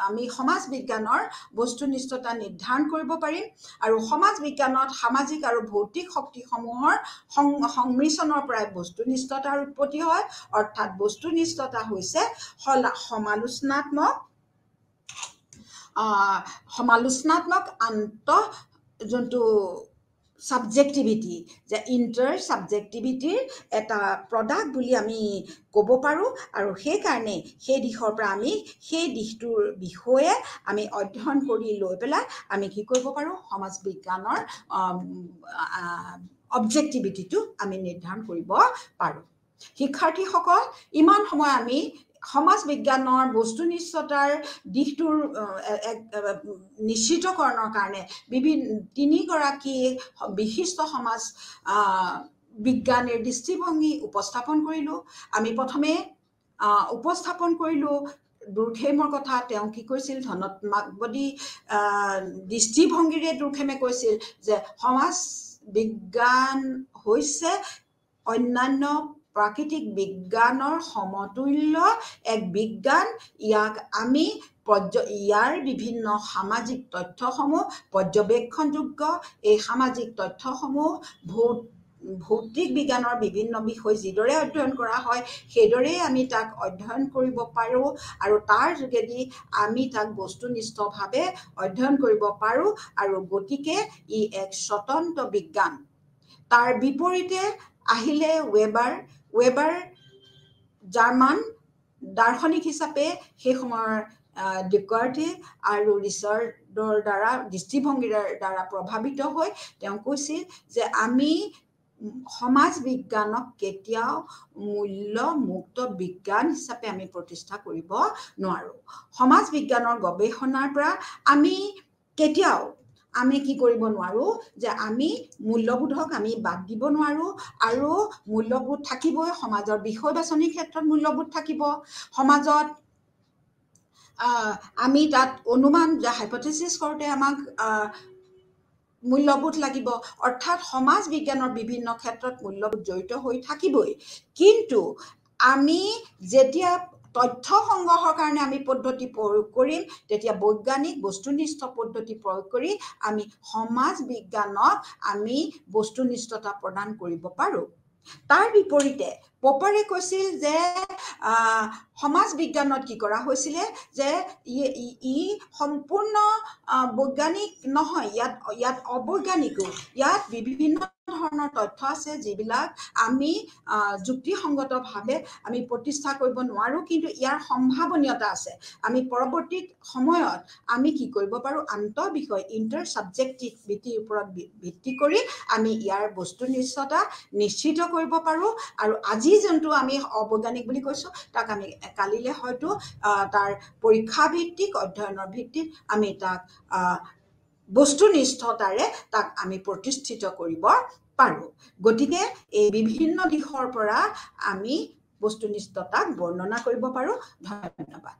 আমি সমাজ বিজ্ঞানৰ বস্তুনিষ্ঠতা নিৰ্ধাৰণ কৰিব পাৰিম আৰু সমাজ বিজ্ঞানত সামাজিক আৰু ভৌতিক শক্তিসমূহৰ সংমিশ্ৰণৰ পৰাই বস্তুনিষ্ঠতাৰ উৎপত্তি হয় অৰ্থাৎ বস্তুনিষ্ঠতা হৈছে সমালোচনাত্মক যোনটো ছাবজেক্টিভিটি যে ইণ্টাৰ ছাবজেক্টিভিটিৰ এটা প্ৰডাক্ট বুলি আমি ক'ব পাৰোঁ আৰু সেইকাৰণে সেই দিশৰ পৰা আমি সেই দিশটোৰ বিষয়ে আমি অধ্যয়ন কৰি লৈ পেলাই আমি কি কৰিব পাৰোঁ সমাজ বিজ্ঞানৰ অবজেক্টিভিটিটো আমি নিৰ্ধাৰণ কৰিব পাৰোঁ শিক্ষাৰ্থীসকল ইমান সময় আমি সমাজ বিজ্ঞানৰ বস্তুনিষ্ঠতাৰ দিশটোৰ নিশ্চিতকৰণৰ কাৰণে তিনিগৰাকী বিশিষ্ট সমাজ বিজ্ঞানীৰ দৃষ্টিভংগী উপস্থাপন কৰিলোঁ আমি প্ৰথমে উপস্থাপন কৰিলোঁ দুৰ্খেমৰ কথা তেওঁ কি কৈছিল ধনাত্মকবাদী দৃষ্টিভংগীৰে দুৰ্খেমে কৈছিল যে সমাজ বিজ্ঞান হৈছে অন্যান্য প্ৰাকৃতিক বিজ্ঞানৰ সমতুল্য এক বিজ্ঞান ইয়াক আমি ইয়াৰ বিভিন্ন সামাজিক তথ্যসমূহ পৰ্যবেক্ষণযোগ্য এই সামাজিক তথ্যসমূহ ভৌতিক বিজ্ঞানৰ বিভিন্ন বিষয় যিদৰে অধ্যয়ন কৰা হয় সেইদৰেই আমি তাক অধ্যয়ন কৰিব পাৰোঁ আৰু তাৰ যোগেদি আমি তাক বস্তুনিষ্ঠভাৱে অধ্যয়ন কৰিব পাৰোঁ আৰু গতিকে ই এক স্বতন্ত্ৰ বিজ্ঞান তাৰ বিপৰীতে আহিলে ৱেবাৰ জাৰ্মান দাৰ্শনিক হিচাপে সেই সময়ৰ ডেকাৰ্টে আৰু ৰিচাৰ্ডৰ দ্বাৰা দৃষ্টিভংগীৰ দ্বাৰা প্ৰভাৱিত হৈ তেওঁ কৈছিল যে আমি সমাজ বিজ্ঞানক কেতিয়াও মূল্যমুক্ত বিজ্ঞান হিচাপে আমি প্ৰতিষ্ঠা কৰিব নোৱাৰোঁ সমাজ বিজ্ঞানৰ গৱেষণাৰ পৰা আমি কেতিয়াও আমি কি কৰিব নোৱাৰো যে আমি মূল্যবোধক আমি বাদ দিব নোৱাৰো আৰু মূল্যবোধ থাকিবই সমাজৰ বিষয় বাছনিৰ ক্ষেত্ৰত মূল্যবোধ থাকিব সমাজত আমি তাত অনুমান যে হাইপথেচিছ কৰোঁতে আমাক মূল্যবোধ লাগিব অৰ্থাৎ সমাজ বিজ্ঞানৰ বিভিন্ন ক্ষেত্ৰত মূল্যবোধ জড়িত হৈ থাকিবই কিন্তু আমি যেতিয়া তথ্য সংগ্ৰহৰ কাৰণে আমি পদ্ধতি প্ৰয়োগ কৰিম তেতিয়া বৈজ্ঞানিক বস্তুনিষ্ঠ পদ্ধতি প্ৰয়োগ কৰি আমি সমাজ বিজ্ঞানক আমি বস্তুনিষ্ঠতা প্ৰদান কৰিব পাৰোঁ তাৰ বিপৰীতে পপাৰে কৈছিল যে সমাজ বিজ্ঞানত কি কৰা হৈছিলে যে ই সম্পূৰ্ণ বৈজ্ঞানিক নহয় ইয়াত অবৈজ্ঞানিকো ইয়াত বিভিন্ন ধৰণৰ তথ্য আছে যিবিলাক আমি যুক্তিসংগতভাৱে আমি প্ৰতিষ্ঠা কৰিব নোৱাৰো কিন্তু ইয়াৰ সম্ভাৱনীয়তা আছে আমি পৰৱৰ্তী সময়ত আমি কি কৰিব পাৰো আন্তঃ বিষয় ইণ্টাৰ ছাবজেক্টিভিটিৰ ওপৰত ভিত্তি কৰি আমি ইয়াৰ বস্তুনিষ্ঠতা নিশ্চিত কৰিব পাৰো আৰু আজি যোনটো আমি অবৈজ্ঞানিক বুলি কৈছো তাক আমি কালিলে হয়তো তাৰ পৰীক্ষা ভিত্তিক অধ্যয়নৰ ভিত্তিত আমি তাক বস্তুনিষ্ঠতাৰে তাক আমি প্ৰতিষ্ঠিত কৰিব পাৰো গতিকে এই বিভিন্ন দিশৰ পৰা আমি বস্তুনিষ্ঠতাক বৰ্ণনা কৰিব পাৰো ধন্যবাদ